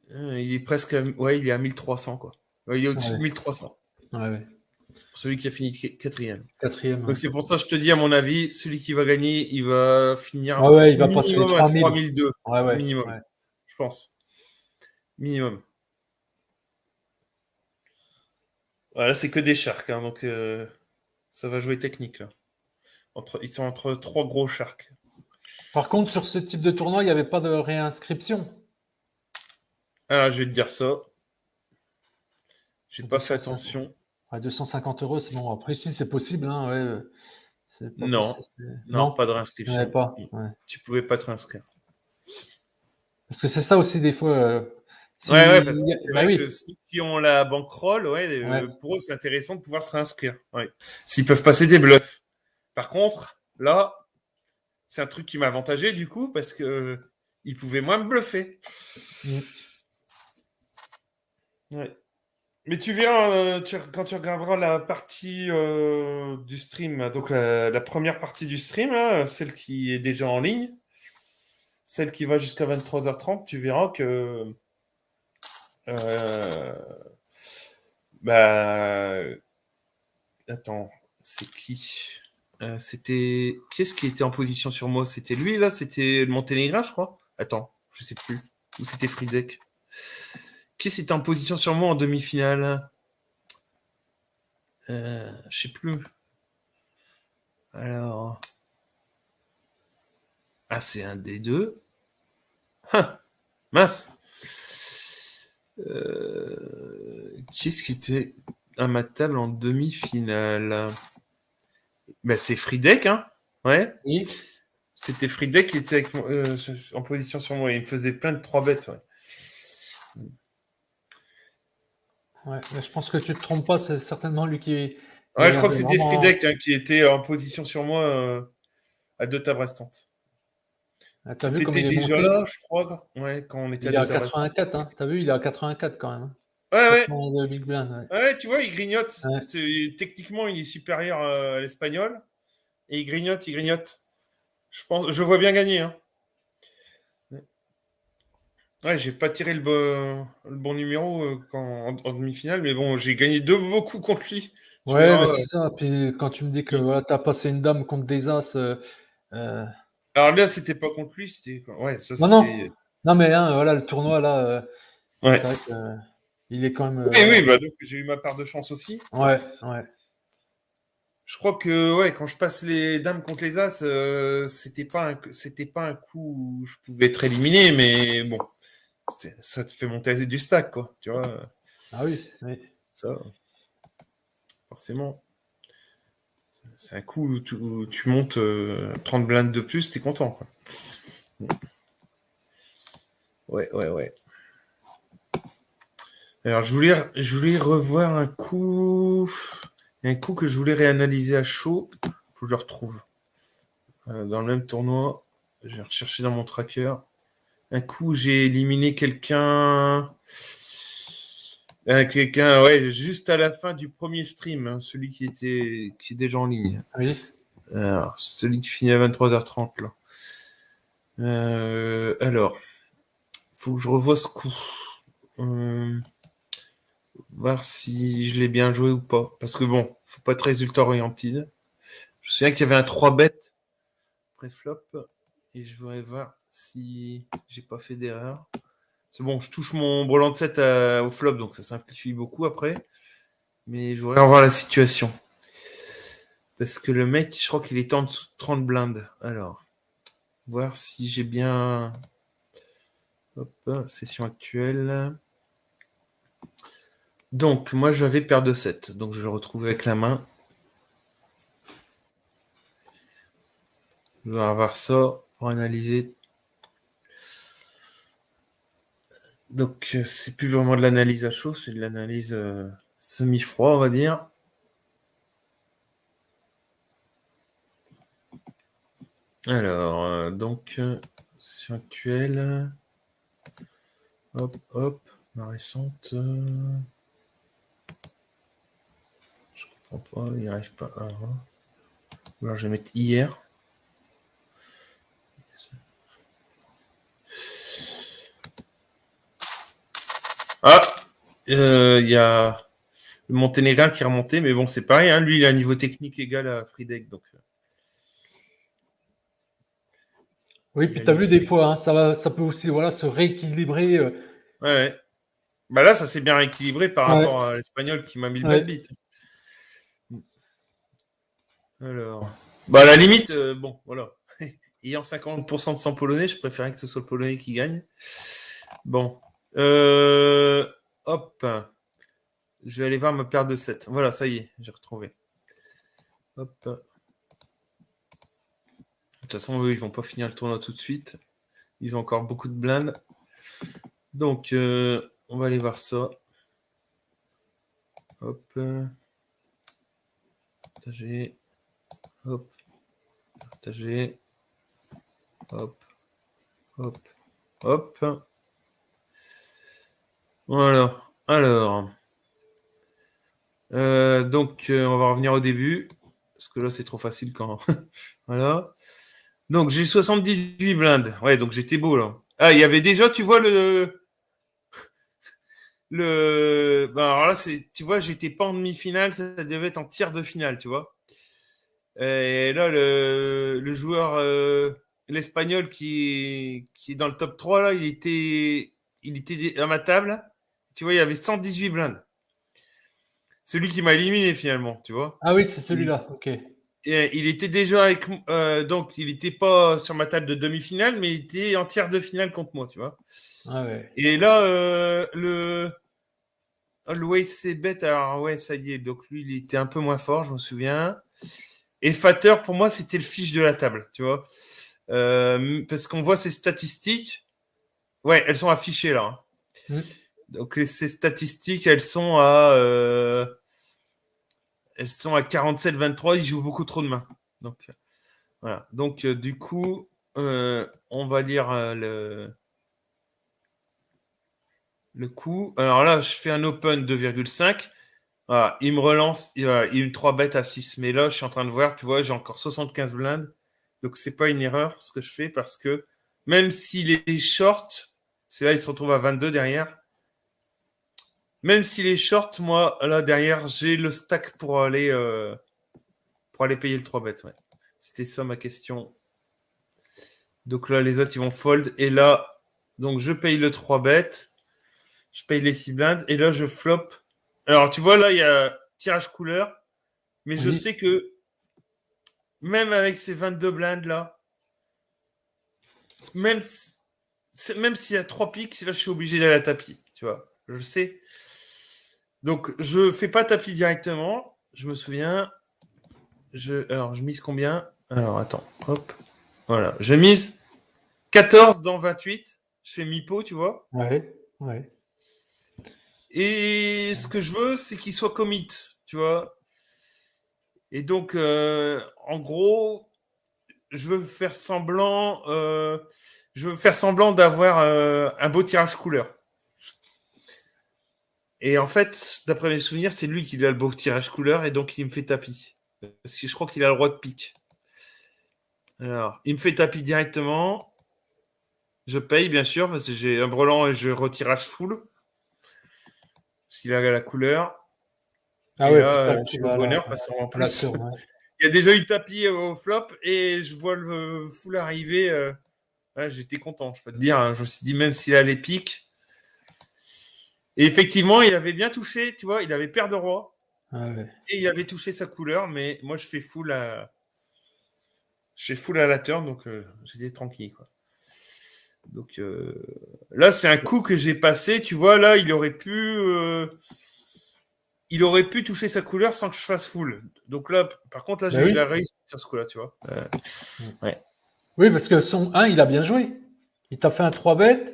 Il est presque, ouais, il est à 1300 quoi. Ouais, il est au-dessus Ouais, de 1300 ouais, ouais. pour celui qui a fini quatrième. Quatrième, Donc ouais. c'est pour ça que je te dis, à mon avis, celui qui va gagner, il va finir Ah ouais, il va passer les minimum à 3000. 3002. Ouais, ouais, Minimum, ouais. je pense. Minimum. Voilà, c'est que des sharks, hein, donc ça va jouer technique là. Ils sont entre trois gros sharks. Par contre, sur ce type de tournoi, il n'y avait pas de réinscription. Alors je vais te dire ça. J'ai pas fait 250, attention. ouais, 250 euros, c'est bon. Après, si c'est possible, hein, ouais. C'est pas Non, possible. non, Non, pas de il n'y en avait réinscription. pas. Ouais. Tu pouvais pas te réinscrire. Parce que c'est ça aussi, des fois. Ouais, ouais, parce que c'est Bah vrai oui. que ceux qui ont la bankroll, ouais, Ouais. pour eux, c'est intéressant de pouvoir se réinscrire. Ouais. S'ils peuvent passer des bluffs. Par contre, là, c'est un truc qui m'a avantagé du coup, parce que ils pouvaient moins me bluffer. Mm. Ouais. Mais tu verras, quand tu regarderas la partie du stream, donc la première partie du stream, là, celle qui est déjà en ligne, celle qui va jusqu'à 23h30, tu verras que euh, bah attends, c'est qui? C'était qu'est-ce qui était en position sur moi? C'était lui là, c'était le Monténégrin, je crois. Attends, je sais plus. Ou c'était Fridek. Qui était en position sur moi en demi-finale? Je sais plus. Alors, ah c'est un des deux. Ah, mince. Qu'est-ce qui était à ma table en demi-finale? Ben, c'est Fridek, hein? Ouais. Et C'était Fridek qui était en position sur moi. Il me faisait plein de 3 bêtes. Ouais. ouais, mais je pense que tu te trompes pas, c'est certainement lui qui il Ouais, je crois que avait c'était vraiment. Fridek hein, qui était en position sur moi à 2 tables restantes. Ah, t'as vu comme T'étais il est déjà monté? là, je crois, ouais, quand on était à Il est 2 à tables restantes. 84, hein. T'as vu, il est à 84 quand même. Hein. Ouais, ouais. 82 Big Blind, ouais. Ouais, tu vois, il grignote. Ouais. Techniquement, il est supérieur à l'Espagnol. Et il grignote, il grignote. Je vois bien gagner. Hein. Ouais, j'ai pas tiré le bon numéro en demi-finale, mais bon, j'ai gagné beaucoup contre lui. Tu Ouais, mais verras. c'est ça. Puis quand tu me dis que voilà, t'as passé une dame contre des as, euh, Alors là, c'était pas contre lui, c'était. Ouais, ça non, non, c'était. non, mais hein, voilà, le tournoi là, Ouais. c'est vrai que il est quand même, Oui, voilà. oui, bah donc j'ai eu ma part de chance aussi. Ouais, ouais. Je crois que ouais, quand je passe les dames contre les as, c'était pas un coup où je pouvais être éliminé, mais bon, ça te fait monter du stack, quoi. Tu vois, Ah oui, oui. ça, forcément. C'est un coup où tu montes 30 blindes de plus, t'es content, quoi. Ouais, ouais, ouais. Alors, je voulais revoir un coup. Il y a un coup que je voulais réanalyser à chaud. Faut que je le retrouve. Dans le même tournoi. Je vais rechercher dans mon tracker. Un coup, j'ai éliminé quelqu'un. Quelqu'un, ouais, juste à la fin du premier stream, hein, celui qui est déjà en ligne. Oui. Alors, celui qui finit à 23h30 là. Alors, faut que je revoie ce coup. Voir si je l'ai bien joué ou pas. Parce que bon, faut pas être résultat oriented. Je me souviens qu'il y avait un 3 bet pré-flop. Et je voudrais voir si j'ai pas fait d'erreur. C'est bon, je touche mon brelan de 7 au flop, donc ça simplifie beaucoup après. Mais je voudrais revoir la situation. Parce que le mec, je crois qu'il était en dessous de 30 blindes. Alors. voir si j'ai bien... Hop, session actuelle. Donc, moi, j'avais paire de 7. Donc, je le retrouve avec la main. Je vais avoir ça pour analyser. Donc, c'est plus vraiment de l'analyse à chaud, c'est de l'analyse semi-froid, on va dire. Alors, session actuelle. Hop, ma récente. Je comprends pas, il n'y arrive pas. Alors, je vais mettre hier. Ah, il y a le Monténégrin qui est remonté, mais bon, c'est pareil. Hein, lui, il a un niveau technique égal à Friedek, donc. Oui, puis tu as vu des fois, hein, ça peut aussi se rééquilibrer. Ouais. Bah là, ça s'est bien rééquilibré par Ouais. rapport à l'Espagnol qui m'a mis le Ouais. bad beat. Alors, bah à la limite, bon, voilà. Ayant 50% de sang polonais, je préférais que ce soit le polonais qui gagne. Bon. Hop. Je vais aller voir ma paire de 7. Voilà, ça y est, j'ai retrouvé. Hop. De toute façon, eux, ils vont pas finir le tournoi tout de suite. Ils ont encore beaucoup de blindes. Donc, on va aller voir ça. Hop. Partager. Hop. Partager. Hop. Hop. Hop. Voilà. Alors. On va revenir au début. Parce que là, c'est trop facile quand. Voilà. Donc, j'ai 78 blindes. Ouais, donc j'étais beau, là. Ah, il y avait déjà, tu vois, alors là, tu vois, j'étais pas en demi-finale, ça devait être en tiers de finale, tu vois. Et là, le joueur, l'Espagnol qui est dans le top 3, là, il était à ma table. Tu vois, il y avait 118 blindes. Celui qui m'a éliminé, finalement, tu vois. Ah oui, c'est Il, celui-là. Ok. il était déjà avec, donc, il était pas sur ma table de demi-finale, mais il était en tiers de finale contre moi, tu vois. Ah ouais. Et là, le WC Bet, alors ouais, ça y est. Donc lui, il était un peu moins fort, je me souviens. Et Fater, pour moi, c'était le fiche de la table, tu vois. Parce qu'on voit ses statistiques. Ouais, elles sont affichées là. Hmm. Donc ces statistiques, elles sont à 47-23. Il joue beaucoup trop de mains. Donc voilà. Donc du coup, on va lire le coup. Alors là, je fais un open 2,5. Voilà, il me relance, il me 3 bêtes à 6. Mais là, je suis en train de voir, tu vois, j'ai encore 75 blindes. Donc, c'est pas une erreur ce que je fais parce que même s'il est short, c'est là, il se retrouve à 22 derrière. Même s'il est short, moi, là, derrière, j'ai le stack pour aller payer le 3 bêtes. Ouais. C'était ça ma question. Donc là, les autres, ils vont fold. Et là, donc, je paye le 3 bêtes. Je paye les 6 blindes. Et là, je flop. Alors, tu vois, là, il y a tirage couleur. Mais je Oui. sais que même avec ces 22 blindes là, même, même s'il y a 3 piques, là je suis obligé d'aller à tapis, tu vois. Je le sais. Donc je fais pas tapis directement, je me souviens. Alors je mise combien? Alors attends, hop. Voilà, je mise 14 dans 28. Je fais mi-pot, tu vois. Ouais. Ouais. Et ce que je veux, c'est qu'il soit commit, tu vois. Et donc, en gros, je veux faire semblant, d'avoir un beau tirage couleur. Et en fait, d'après mes souvenirs, c'est lui qui a le beau tirage couleur et donc il me fait tapis. Parce que je crois qu'il a le droit de pique. Alors, il me fait tapis directement. Je paye, bien sûr, parce que j'ai un brelan et je retirage full. S'il a la couleur. Ah Et ouais, là, putain, je suis au bonheur parce qu'en la plus, tour, ouais. il y a déjà eu tapis au flop et je vois le full arriver. Ouais, j'étais content, je peux te dire. Hein. Je me suis dit, même s'il a les piques. Et effectivement, il avait bien touché, tu vois, il avait paire de roi. Ah ouais. Et il avait touché sa couleur, mais moi, je fais full J'ai full à la turn, donc j'étais tranquille, quoi. Donc là, c'est un coup que j'ai passé. Tu vois, là, il aurait pu toucher sa couleur sans que je fasse full. Donc là, par contre, là, Ben j'ai eu oui. la réussite sur ce coup-là, tu vois. Ouais. Oui, parce que son 1, il a bien joué. Il t'a fait un 3 bêtes.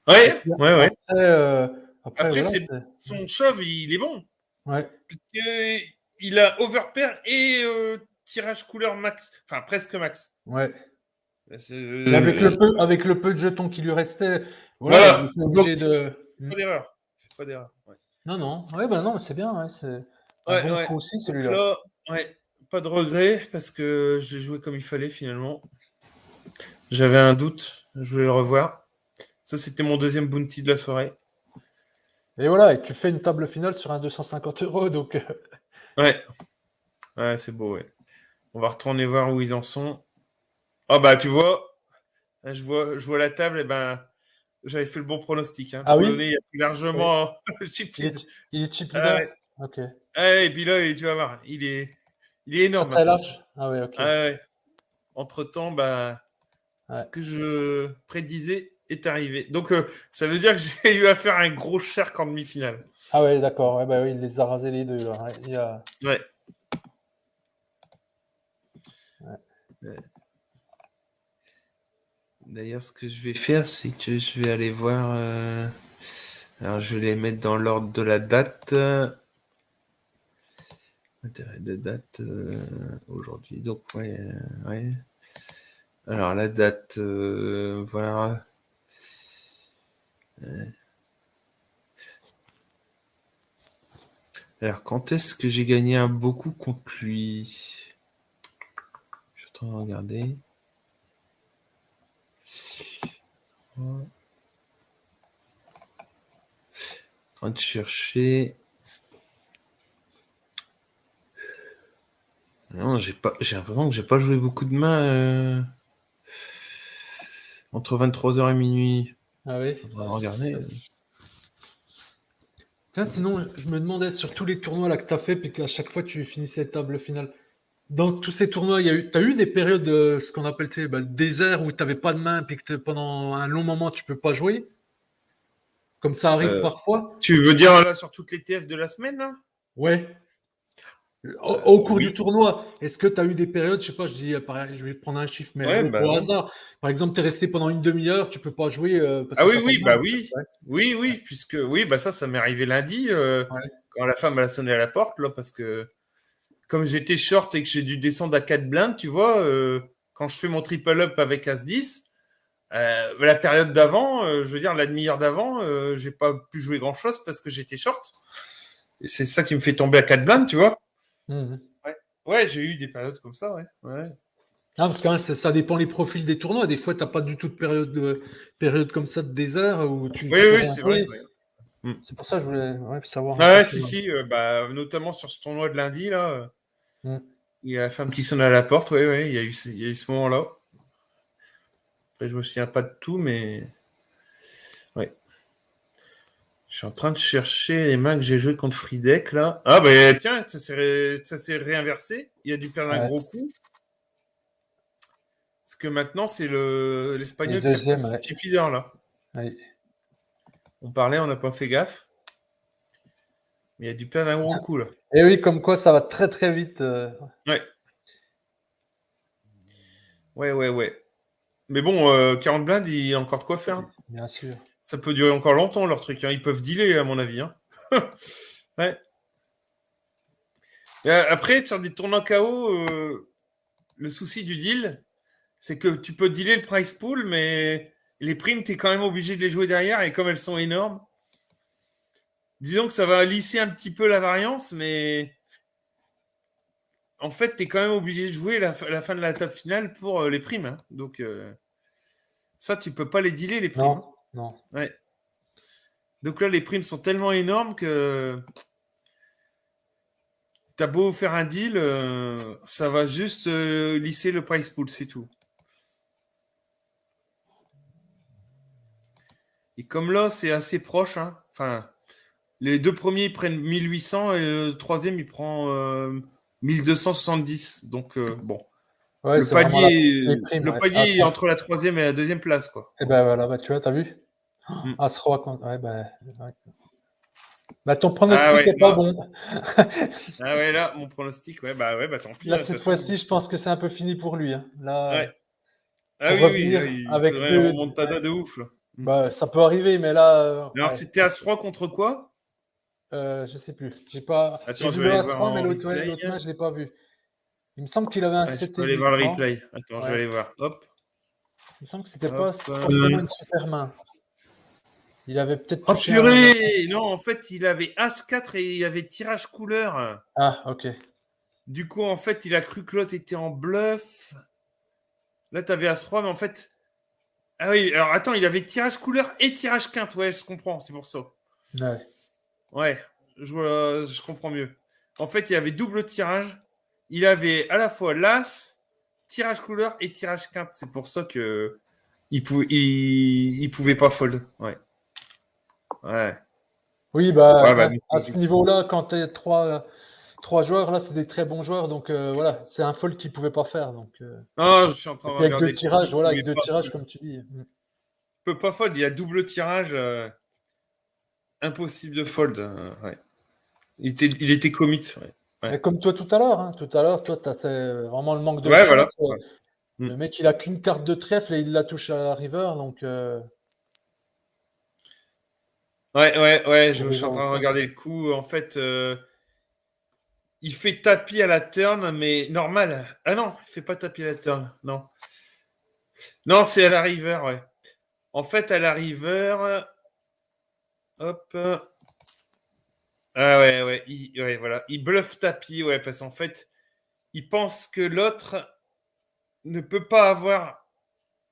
Et Ouais, puis ouais, ouais. après Après, voilà. son shove, il est bon. Ouais. Il a overpair et tirage couleur max. Enfin, presque max. Ouais. C'est, Et avec le peu de jetons qui lui restait, voilà, il voilà. était Donc, obligé de. pas d'erreur. Pas d'erreur. Ouais. Non, non. Ouais, ben non, c'est bien. Ouais, c'est un Ouais, bon ouais. coup aussi, Donc celui-là. là, ouais, pas de regret parce que j'ai joué comme il fallait finalement. J'avais un doute, je voulais le revoir. Ça, c'était mon deuxième bounty de la soirée. Et voilà, et tu fais une table finale sur un 250 euros, donc. Ouais, ouais, c'est beau, ouais. On va retourner voir où ils en sont. Ah bah, tu vois, je vois la table, et ben, j'avais fait le bon pronostic. Hein. Ah oui? Polonais, il a pris Oui. largement chip Il lead. est, il est chip Ah leader? ouais. Ok. Ah ouais, et puis là, tu vas voir, il est Très énorme très maintenant. large? Ah ouais, ok. Ah ouais. Entre-temps, bah, ce Ouais. que je prédisais est arrivé. Donc, ça veut dire que j'ai eu à faire un gros cher en demi-finale. Ah ouais, d'accord. Ouais, bah oui, il les a rasés les deux, là. Ouais, Ouais. ouais. D'ailleurs, ce que je vais faire, c'est que je vais aller voir. Alors, je vais les mettre dans l'ordre de la date. Intérêt de date aujourd'hui. Donc, ouais, ouais. Alors, la date, voilà. Alors, quand est-ce que j'ai gagné un beau coup contre lui? Je suis en train de regarder. En train de chercher. Non, j'ai l'impression que j'ai pas joué beaucoup de mains entre 23h et minuit. Ah oui. On va regarder. Tiens, sinon, je me demandais sur tous les tournois là que tu as fait, puis qu'à chaque fois tu finissais table finale. Dans tous ces tournois, t'as eu des périodes de ce qu'on appelle, tu sais, bah, le désert où tu n'avais pas de main, puis que pendant un long moment tu peux pas jouer, comme ça arrive Euh, parfois. Tu veux dire là sur toutes les TF de la semaine là? Ouais. Au cours du Oui. tournoi, est-ce que tu as eu des périodes, je sais pas, je dis, pareil, je vais prendre un chiffre, mais Ouais, bah au oui. hasard. Par exemple, tu es resté pendant une demi-heure, tu peux pas jouer parce Ah que oui, t'as pas oui, de main. bah oui. Ouais, Oui, oui, puisque oui, bah ça m'est arrivé lundi ouais, quand la femme elle a sonné à la porte là parce que comme j'étais short et que j'ai dû descendre à 4 blindes, tu vois, quand je fais mon triple up avec As-10, la période d'avant, je veux dire la demi-heure d'avant, j'ai pas pu jouer grand-chose parce que j'étais short. Et c'est ça qui me fait tomber à 4 blindes, tu vois. Mhm. Ouais, ouais, j'ai eu des périodes comme ça, ouais. Ouais. Ah, parce que hein, ça dépend les profils des tournois. Des fois, tu n'as pas du tout période comme ça de désert où tu Oui, peux oui, rien c'est vrai. jouer. Ouais. Mm. C'est pour ça que je voulais savoir un peu. Ouais, si, si, bah, notamment sur ce tournoi de lundi, là, Mm. il y a la femme qui sonne à la porte, ouais, ouais, il y a eu ce moment-là. Après, je me souviens pas de tout, mais ouais. Je suis en train de chercher les mains que j'ai jouées contre Friedek, là. Ah, bah, tiens, ça s'est réinversé. Il a dû perdre un Ouais. gros coup. Parce que maintenant, c'est Et l'Espagnol qui deuxième, repasse ouais. chip leader, là. Ouais. On parlait, on n'a pas fait gaffe. Mais il a dû perdre un gros coup, là. Et oui, comme quoi ça va très très vite. Ouais, ouais, ouais, ouais. Mais bon, 40 blindes, il y a encore de quoi faire. Bien sûr. Ça peut durer encore longtemps, leur truc. Hein. Ils peuvent dealer, à mon avis. Hein. Ouais. Et après, sur des tournois KO, le souci du deal, c'est que tu peux dealer le price pool, mais les primes, tu es quand même obligé de les jouer derrière, et comme elles sont énormes, disons que ça va lisser un petit peu la variance, mais en fait, tu es quand même obligé de jouer la fin de la table finale pour les primes. Hein. Donc, ça, tu peux pas les dealer, les primes. Non, Hein. non. Ouais. Donc là, les primes sont tellement énormes que t'as beau faire un deal, ça va juste lisser le price pool, c'est tout. Et comme là, c'est assez proche, hein, enfin, les deux premiers ils prennent 1800 et le troisième il prend 1270. Donc bon, Ouais, Le c'est vraiment les palier, primes, le ouais, c'est palier est As-Roi. entre la troisième et la deuxième place, quoi. Et ben voilà, bah, tu vois, t'as vu? Mm. As-Roi contre. Ouais, ouais. Bah, ton Ah pronostic ouais, est pas bon. ah ouais, là, mon pronostic, ouais, bah tant pis, Là, hein, de toute cette façon. fois-ci, je pense que c'est un peu fini pour lui, hein. Là, Ouais. Ah pour oui, là, revenir il avec faudrait un 2, ouais, remontada de ouf, là. Mm. bah, ça peut arriver, mais là, Alors, ouais, c'était As-Roi contre quoi? je sais plus. J'ai Attends, vu je vais le aller voir As-Roi, mais en l'autre, ouais, replay. l'autre match, je l'ai pas vu. Il me semble qu'il avait un Ouais, je 7 peux et aller demi, voir le non? replay. Attends, je vais Ouais. aller voir. Hop, Il me semble que c'était pas hop. forcément une super main. Il avait peut-être Oh touché un. purée! Non, en fait, il avait As-4 et il y avait tirage couleur. Ah, ok. Du coup, en fait, il a cru que l'autre était en bluff. Là, t'avais As-Roi, mais en fait. Ah oui, alors attends, il avait tirage couleur et tirage quinte. Ouais, je comprends, c'est pour ça. Ouais. Ouais, je comprends mieux. En fait, il y avait double tirage. Il avait à la fois l'As, tirage couleur et tirage quinte. C'est pour ça que il pouvait pas fold. Ouais. Ouais. Oui, bah, Ouais, bah, hein, à ce niveau-là, quand tu es trois joueurs, là, c'est des très bons joueurs. Donc, voilà, c'est un fold qu'ils ne pouvaient pas faire. Donc, non, je suis en et train de puis avec deux regarder le coup. tirages, Il voilà, avec pouvait deux pas tirages, fold. comme tu dis. Il peut pas fold. Il y a double tirage. Impossible de fold. Ouais. Il était commit. Ouais. Ouais. Mais comme toi tout à l'heure, hein, tout à l'heure, toi, tu as vraiment le manque de Ouais, voilà. chance. Ouais. Mm. Le mec, il a qu'une carte de trèfle et il la touche à la river. Donc, Ouais, pour je des suis en gens train de autant. regarder le coup. En fait, il fait tapis à la turn, mais normal. Ah non, il fait pas tapis à la turn. Non. Non, c'est à la river, ouais. En fait, à la river, hop. Ah ouais. Ouais, voilà. Il bluffe tapis, ouais, parce qu'en fait, il pense que l'autre ne peut pas avoir.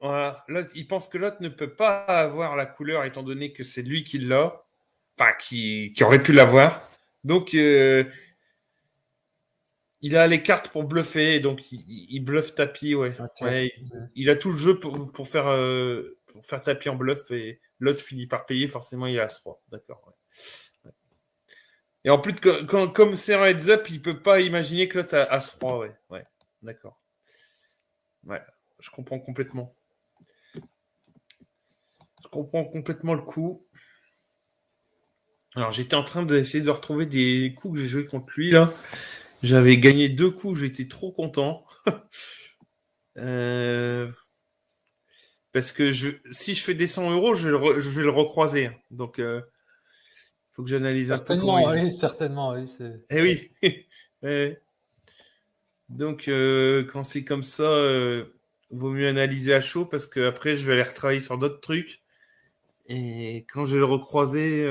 Voilà. Il pense que l'autre ne peut pas avoir la couleur, étant donné que c'est lui qui l'a. Enfin, qui aurait pu l'avoir. Donc, il a les cartes pour bluffer, donc il bluffe tapis, ouais. Ok. Ouais, il a tout le jeu pour faire tapis en bluff et l'autre finit par payer, forcément il a As-Roi. D'accord. Ouais. Et en plus, comme c'est un heads up, il peut pas imaginer que l'autre a As-Roi, ouais. D'accord. Ouais, je comprends complètement. Je comprends complètement le coup. Alors j'étais en train d'essayer de retrouver des coups que j'ai joués contre lui là. J'avais gagné 2 coups, j'étais trop content. euh, Parce que si je fais des 100 euros, je vais le recroiser. Donc, il faut que j'analyse un peu comment Certainement, il joue. oui, certainement, oui. Eh oui. Ouais. Donc, quand c'est comme ça, vaut mieux analyser à chaud parce que après, je vais aller retravailler sur d'autres trucs. Et quand je vais le recroiser,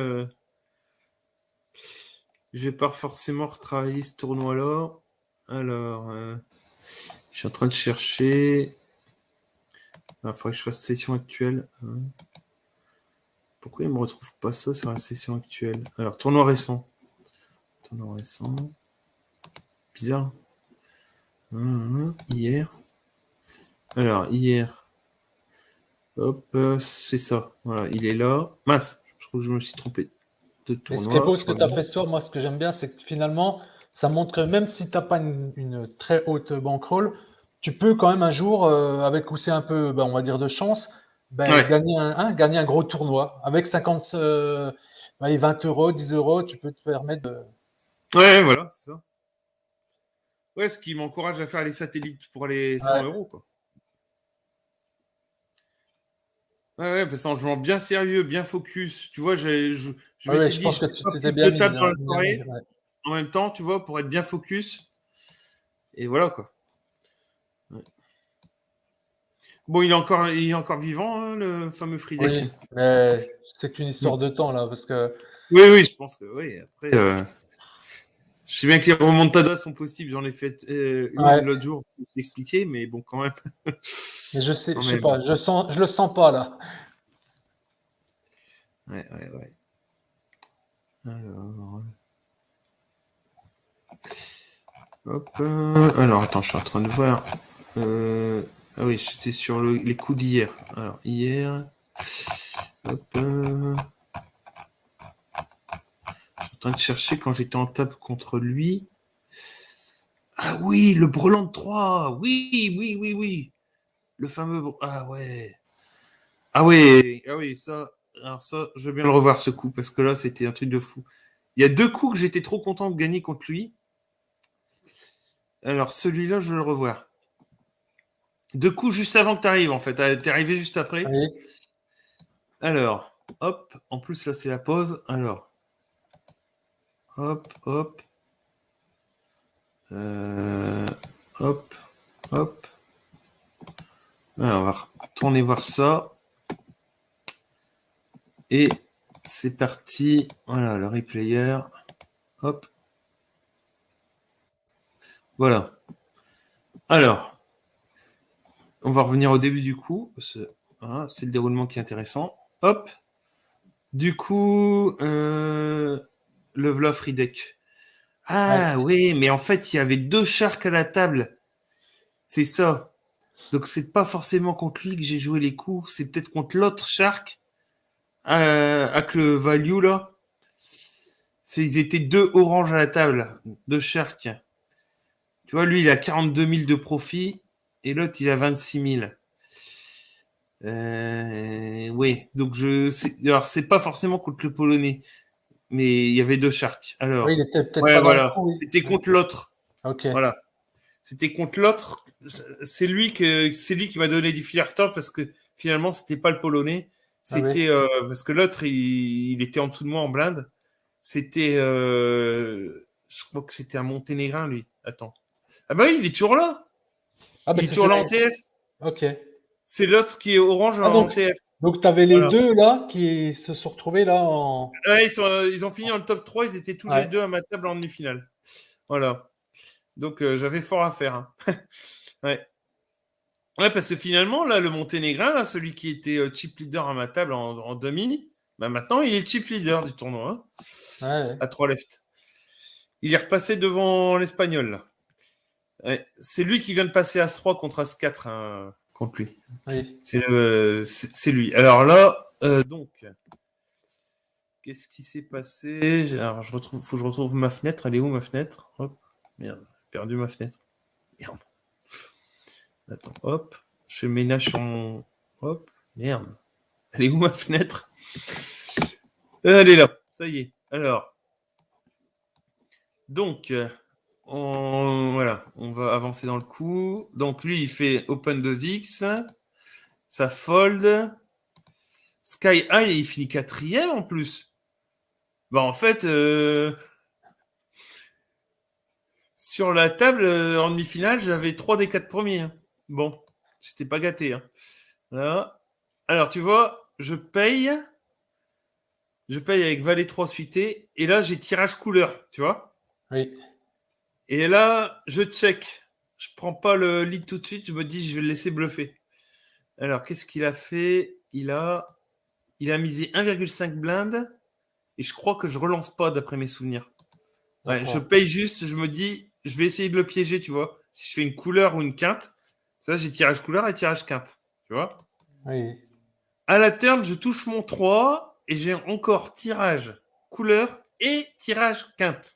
je vais pas forcément retravailler ce tournoi-là. Alors, je suis en train de chercher. Il faudrait que je fasse session actuelle. Pourquoi il me retrouve pas ça sur la session actuelle? Alors, tournoi récent. Tournoi récent. Bizarre. Hier. Alors, hier. Hop, c'est ça. Voilà, il est là. Mince, je trouve que je me suis trompé de Mais ce qui est tournoi. beau, ce que tu as fait ce soir, moi, ce que j'aime bien, c'est que finalement, ça montre que même si tu n'as pas une très haute bankroll, tu peux quand même un jour, avec aussi un peu, on va dire, de chance, Ouais, gagner un gros tournoi. Avec 50, allez, 20 euros, 10 euros, tu peux te permettre de. ouais, voilà, c'est ça. Ouais, ce qui m'encourage à faire les satellites pour les 100 Ouais, euros, quoi. Ouais, parce qu'en jouant bien sérieux, bien focus, tu vois, je ouais, m'étais je dit, pense je que fais tu pas t'étais plus de bien deux mise, tables dans hein, la bien mis, soirée, ouais. en même temps, tu vois, pour être bien focus. Et voilà, quoi. Ouais. Bon, il est encore vivant, hein, le fameux Fridek. Oui, mais c'est qu'une Mm. histoire de temps, là, parce que. Oui, je pense que oui. Après, je sais bien que les remontadas sont possibles. J'en ai fait une Ouais, l'autre jour pour t'expliquer, mais bon, quand même. mais je Quand sais même. pas, je le sens pas, là. Ouais. Alors, hop. Alors, attends, je suis en train de voir. Ah oui, j'étais sur les coups d'hier. Alors, hier. Hop. Je suis en train de chercher quand j'étais en table contre lui. Ah oui, le brelan de 3. Oui, oui, oui, oui. Le fameux. Ah ouais. Ah oui, ah oui, ça. Alors ça, je veux bien le revoir ce coup parce que là, c'était un truc de fou. Il y a 2 coups que j'étais trop content de gagner contre lui. Alors celui-là, je veux le revoir. 2 coups juste avant que tu arrives en fait. T'es arrivé juste après. Oui. Alors, hop. En plus là, c'est la pause. Alors, hop, hop. Euh, hop, hop. Alors, on va retourner voir ça. Et c'est parti. Voilà, le replayer. Hop. Voilà. Alors, on va revenir au début du coup. Voilà, c'est le déroulement qui est intéressant. Hop. Du coup, le v'là free deck. Ouais. Ah oui, mais en fait, il y avait 2 sharks à la table. C'est ça. Donc c'est pas forcément contre lui que j'ai joué les coups, c'est peut-être contre l'autre shark avec le value là. Ils étaient 2 oranges à la table, 2 sharks. Tu vois, lui il a 42 000 de profit et l'autre il a 26 000. Oui, donc alors c'est pas forcément contre le Polonais, mais il y avait 2 sharks. Oui, il Alors, était peut-être ouais pas dans le voilà, coup, oui. c'était contre l'autre. Ok. Voilà. C'était contre l'autre. C'est lui qui m'a donné du fil à retordre parce que finalement c'était pas le Polonais. Ah oui. C'était parce que l'autre il était en dessous de moi en blinde. C'était je crois que c'était un Monténégrin lui. Attends. Ah bah oui, il est toujours là. Ah ben Il est c'est toujours là en celui. TF. Ok. C'est l'autre qui est orange Ah en TF. donc tu avais les Voilà. deux là qui se sont retrouvés là en. Ouais, ils ont fini dans le top 3. Ils étaient tous les Ouais. deux à ma table en demi-finale. Voilà. Donc j'avais fort à faire. Hein. Ouais. Ouais, parce que finalement, là, le Monténégrin, là, celui qui était chip leader à ma table en demi, bah maintenant, il est chip leader du tournoi, hein, Ouais. à 3 left. Il est repassé devant l'Espagnol, là. Ouais, c'est lui qui vient de passer As-3 contre As-4, hein, contre lui. Oui. C'est lui. Alors là, donc, qu'est-ce qui s'est passé? Alors, faut que je retrouve ma fenêtre. Elle est où, ma fenêtre? Hop, merde, j'ai perdu ma fenêtre. Merde. Attends, hop, je fais le ménage sur mon... Hop, merde. Elle est où, ma fenêtre? Elle est là, ça y est. Alors, donc, voilà, on va avancer dans le coup. Donc, lui, il fait Open 2X, ça fold. Sky High, il finit 4e en plus. Bah, en fait, sur la table, en demi-finale, j'avais 3 des 4 premiers. Hein. Bon, j'étais pas gâté. Hein. Voilà. Alors, tu vois, je paye avec Valet 3 suité, et là, j'ai tirage couleur, tu vois. Oui. Et là, je check. Je prends pas le lead tout de suite. Je me dis, je vais le laisser bluffer. Alors, qu'est-ce qu'il a fait? Il a misé 1,5 blinde. Et je crois que je relance pas d'après mes souvenirs. Ouais, je D'accord. paye juste. Je me dis, je vais essayer de le piéger, tu vois. Si je fais une couleur ou une quinte. Ça, j'ai tirage couleur et tirage quinte. Tu vois. Oui. À la turn, je touche mon 3. Et j'ai encore tirage couleur et tirage quinte.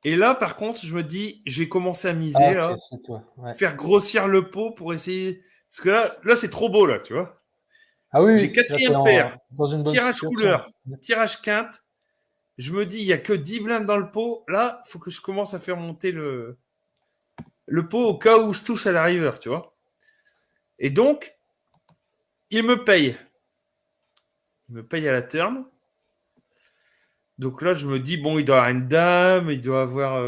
Et là, par contre, je me dis, je vais commencer à Ah miser, ok, là. c'est toi. Ouais. Faire grossir le pot pour essayer. Parce que là c'est trop beau, là, tu vois. Ah oui, J'ai oui, là t'es quatrième paire, dans une bonne tirage situation. couleur, tirage quinte. Je me dis, il n'y a que 10 blindes dans le pot. Là, il faut que je commence à faire monter le pot au cas où je touche à la river, tu vois. Et donc, il me paye. Il me paye à la turn. Donc là, je me dis, bon, il doit avoir une dame, il doit avoir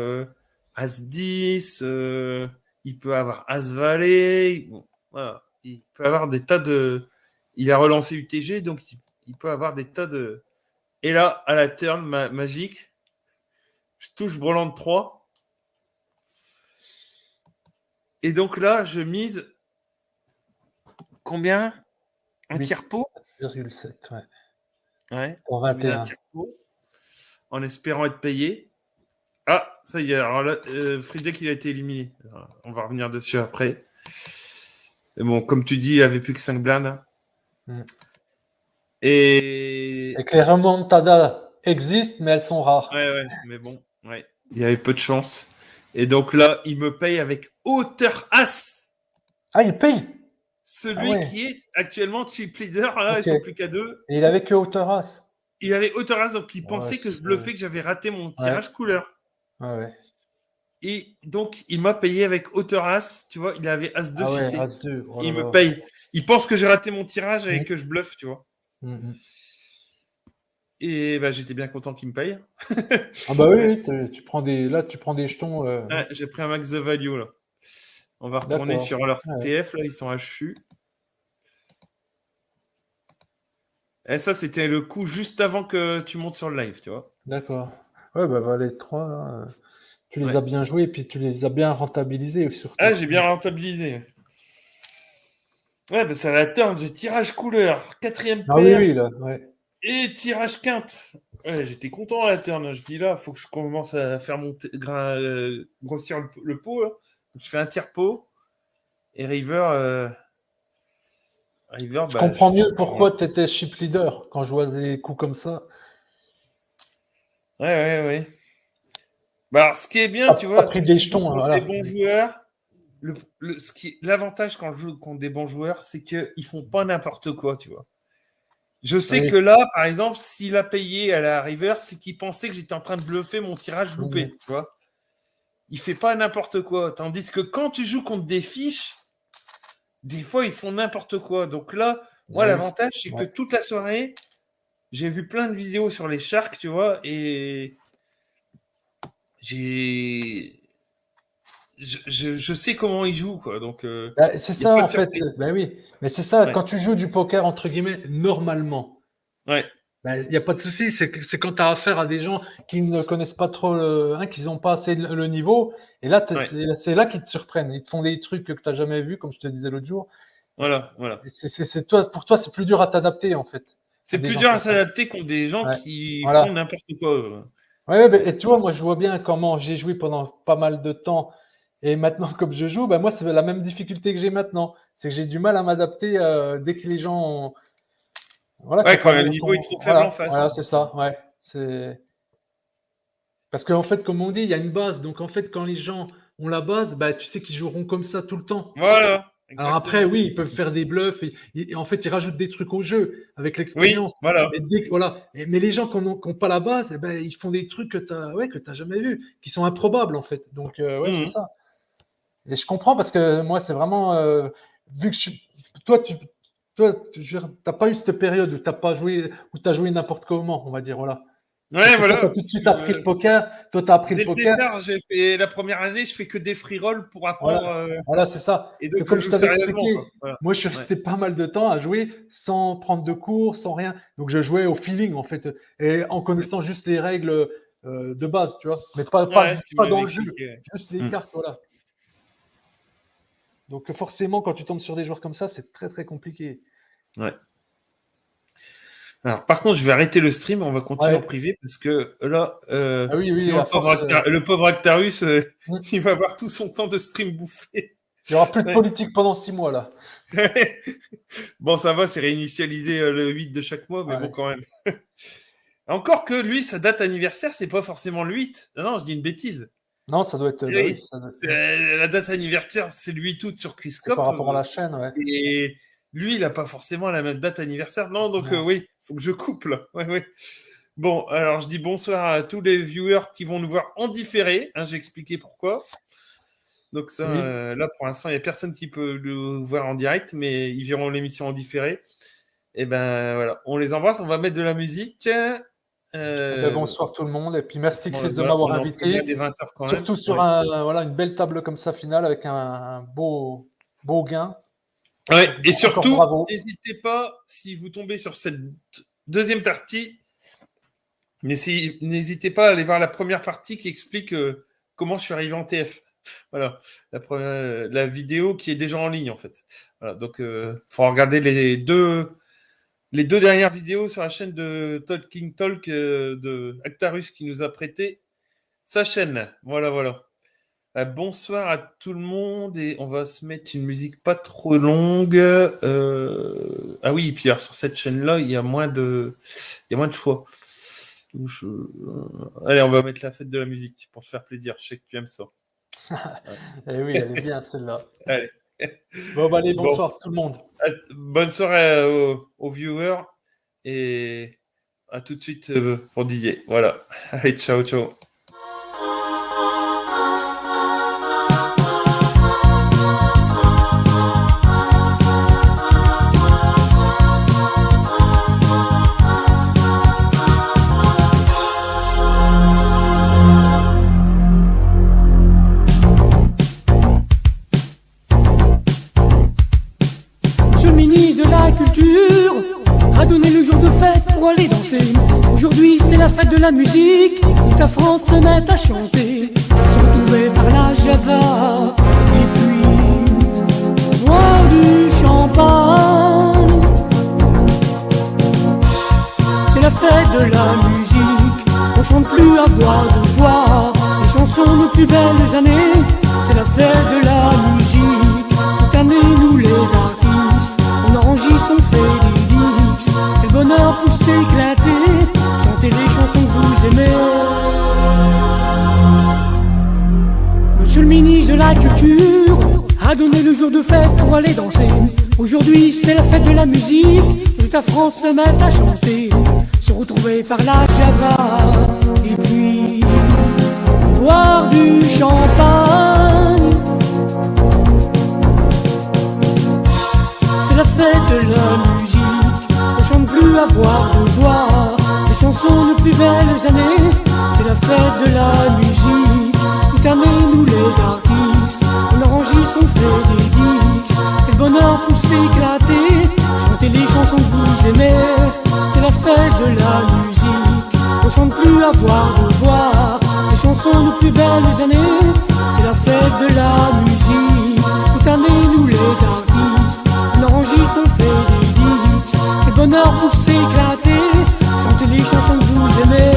As-10, il peut avoir As-Valet. Bon, voilà. Il peut avoir des tas de... Il a relancé UTG, donc il peut avoir des tas de... Et là, à la turn magique, je touche brelan de 3. Et donc là, je mise combien? Un tiers pot? 8,7, ouais. Ouais, Pour je mise un 21. tiers pot en espérant être payé. Ah, ça y est, alors là, Friedek, il a été éliminé. Alors, on va revenir dessus après. Mais bon, comme tu dis, il avait plus que 5 blindes. Mm. Et... Et que les remontadas existent, mais elles sont rares. Ouais, mais bon, ouais. Il y avait peu de chance. Et donc là, il me paye avec Hauteur As. Ah, il paye. Celui qui est actuellement chip leader, là, Ok. ils sont plus qu'à 2. Et il avait que Hauteur As. Il avait Hauteur As, donc il Ouais, pensait que je bluffais, que j'avais raté mon tirage couleur. Ouais. Et donc, il m'a payé avec Hauteur As, tu vois, il avait As 2 fité. As 2. Oh Et il là me là. paye. Il pense que j'ai raté mon tirage et que je bluffe, tu vois. Et bah, j'étais bien content qu'il me paye. Ah bah oui, tu prends des jetons. Ouais, j'ai pris un max de value, là. On va retourner D'accord. sur leur TF, là, ils sont HU. Et ça, c'était le coup juste avant que tu montes sur le live, tu vois. D'accord. Ouais, bah les 3, là, tu les Ouais. as bien joués et puis tu les as bien rentabilisés surtout. Ah, j'ai bien rentabilisé. Ouais, bah, c'est la turn, j'ai tirage couleur, quatrième Ah oui, paire oui, là, ouais. et tirage quinte. Ouais, j'étais content à la turn. Je dis là, faut que je commence à faire monter, grossir le pot. Là. Donc, je fais un tiers pot et river. Je Bah, comprends mieux pourquoi tu étais chip leader quand je vois des coups comme ça. Ouais. Bah, alors, ce qui est bien, tu T'as vois, pris quand des tu joues jetons, contre des voilà. bons joueurs, l'avantage quand je joue contre des bons joueurs, c'est qu'ils font pas n'importe quoi, tu vois. Je sais Oui. que là, par exemple, s'il a payé à la river, c'est qu'il pensait que j'étais en train de bluffer mon tirage loupé, tu vois. Il fait pas n'importe quoi. Tandis que quand tu joues contre des fiches, des fois, ils font n'importe quoi. Donc là, moi, Ah oui. l'avantage, c'est que Ouais. toute la soirée, j'ai vu plein de vidéos sur les sharks, tu vois, et j'ai. Je sais comment ils jouent, quoi. Donc, Bah, c'est il n'y a ça pas en de fait. surprise. Ben oui. Mais c'est ça, Ouais. quand tu joues du poker entre guillemets normalement. Ouais. Il n'y a pas de souci, c'est quand tu as affaire à des gens qui ne connaissent pas trop, qui n'ont pas assez le niveau. Et là, Ouais. c'est là qu'ils te surprennent. Ils te font des trucs que tu n'as jamais vus, comme je te disais l'autre jour. Voilà. Et toi, pour toi, c'est plus dur à t'adapter, en fait, à C'est des plus gens dur à comme ça. s'adapter contre des gens Ouais. qui font Voilà. n'importe quoi. Ouais, et tu vois, moi, je vois bien comment j'ai joué pendant pas mal de temps. Et maintenant, comme je joue, moi, c'est la même difficulté que j'ai maintenant. C'est que j'ai du mal à m'adapter dès que les gens voilà, qui Ouais, ont quand pas le niveau est trop faible en face. voilà, c'est ça. Ouais. Parce qu'en fait, comme on dit, il y a une base. Donc, en fait, quand les gens ont la base, tu sais qu'ils joueront comme ça tout le temps. Voilà. Alors après, Exactement. oui, ils peuvent faire des bluffs et en fait, ils rajoutent des trucs au jeu avec Oui, l'expérience. voilà. Mais les gens qui n'ont pas la base, ils font des trucs que tu n'as jamais vus, qui sont improbables, en fait. Donc, ouais, c'est Mhm. ça. Et je comprends parce que moi, c'est vraiment, vu que toi, tu n'as pas eu cette période où tu pas joué, où tu as joué n'importe comment, on va dire, voilà. Parce Ouais, que toi, tu voilà. as tout de Parce suite appris le que, poker. Toi, tu as appris le dès le poker. départ, j'ai fait la première année, je fais que des free rolls pour Voilà, apprendre. voilà, c'est ça. Et Que donc, je comme je joue t'avais sérieusement, quoi. expliqué, Voilà. moi, je suis Ouais. resté pas mal de temps à jouer sans prendre de cours, sans rien. Donc, je jouais au feeling, en fait, et en connaissant juste les règles de base, tu vois. Mais Ouais, tu pas m'avais dans le jeu, expliqué. juste les Mhm. cartes, voilà. Donc, forcément, quand tu tombes sur des joueurs comme ça, c'est très, très compliqué. Ouais. Alors, par contre, je vais arrêter le stream, on va continuer en Ouais. privé parce que là, Ah oui, oui, sinon à force, le pauvre Actarus, il il va avoir tout son temps de stream bouffé. y aura plus de Ouais. politique pendant 6 mois, là. Bon, ça va, c'est réinitialisé le 8 de chaque mois, mais bon, Ouais. quand même. Encore que lui, sa date anniversaire, c'est pas forcément le 8. Non, je dis une bêtise. Non, ça doit être, Eh bah oui, oui, ouais. la date anniversaire, c'est le 8 août sur C'est par Criscope. rapport à la chaîne, ouais. Et lui, il n'a pas forcément la même date anniversaire. Non, donc Non. oui, faut que je coupe là. Ouais, ouais. Bon, alors je dis bonsoir à tous les viewers qui vont nous voir en différé. Hein, j'ai expliqué pourquoi. Donc ça, Oui. là pour l'instant, il n'y a personne qui peut le voir en direct, mais ils verront l'émission en différé. Et ben voilà, on les embrasse. On va mettre de la musique. Bonsoir tout le monde. Et puis merci Bon, Chris de voilà, m'avoir on est en très bien invité. des 20h quand même. Surtout sur Ouais. voilà, une belle table comme ça finale avec un beau gain. Ouais, Donc, et encore surtout, bravo. n'hésitez pas, si vous tombez sur cette deuxième partie, n'hésitez pas à aller voir la première partie qui explique comment je suis arrivé en TF. Voilà, la vidéo qui est déjà en ligne en fait. Voilà, donc, faut regarder les deux dernières vidéos sur la chaîne de Talking Talk de Actarus qui nous a prêté sa chaîne. Voilà. Bonsoir à tout le monde et on va se mettre une musique pas trop longue. Ah oui, et puis alors sur cette chaîne-là, il y a moins de choix. Allez, on va mettre la fête de la musique pour se faire plaisir. Je sais que tu aimes ça. Eh oui, elle est bien celle-là. Allez. Bon, bah, allez, Bon. bonsoir tout le monde. Bonne soirée aux viewers et à tout de suite pour Didier. Voilà. Allez, ciao, ciao. A donné le jour de fête pour aller danser. Aujourd'hui c'est la fête de la musique, toute la France se met à chanter. Se retrouver par la Java et puis boire du champagne. C'est la fête de la musique, on chante plus à voix de voix les chansons nos plus belles années. C'est la fête de la musique, toute année nous les artistes on enregistre, on fait des dix. C'est le bonheur pour s'éclater, chanter les chansons que vous aimez. Monsieur le ministre de la Culture a donné le jour de fête pour aller danser. Aujourd'hui c'est la fête de la musique, toute la France se met à chanter. Se retrouver par la Java et puis boire du champagne. C'est la fête de la musique, on chante plus à voix de voix les chansons de plus belles années. C'est la fête de la musique, toute année nous les artistes on enregistre, on fait des disques. C'est le bonheur pour s'éclater, chanter les chansons que vous aimez. C'est la fête de la musique, on chante plus à voix de voix les chansons de plus belles années. C'est la fête de la musique, toute année nous les artistes on enregistre, on fait des disques. C'est le bonheur pour s'éclater, chanter les chansons que vous aimez.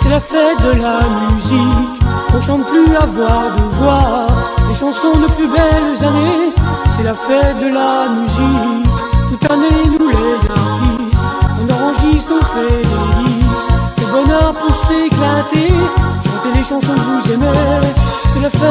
C'est la fête de la musique, on chante plus à voix de voix les chansons de plus belles années. C'est la fête de la musique, toute année nous les artistes on enregistre, on fait des disques. C'est le bonheur pour s'éclater, chanter les chansons que vous aimez. C'est la fête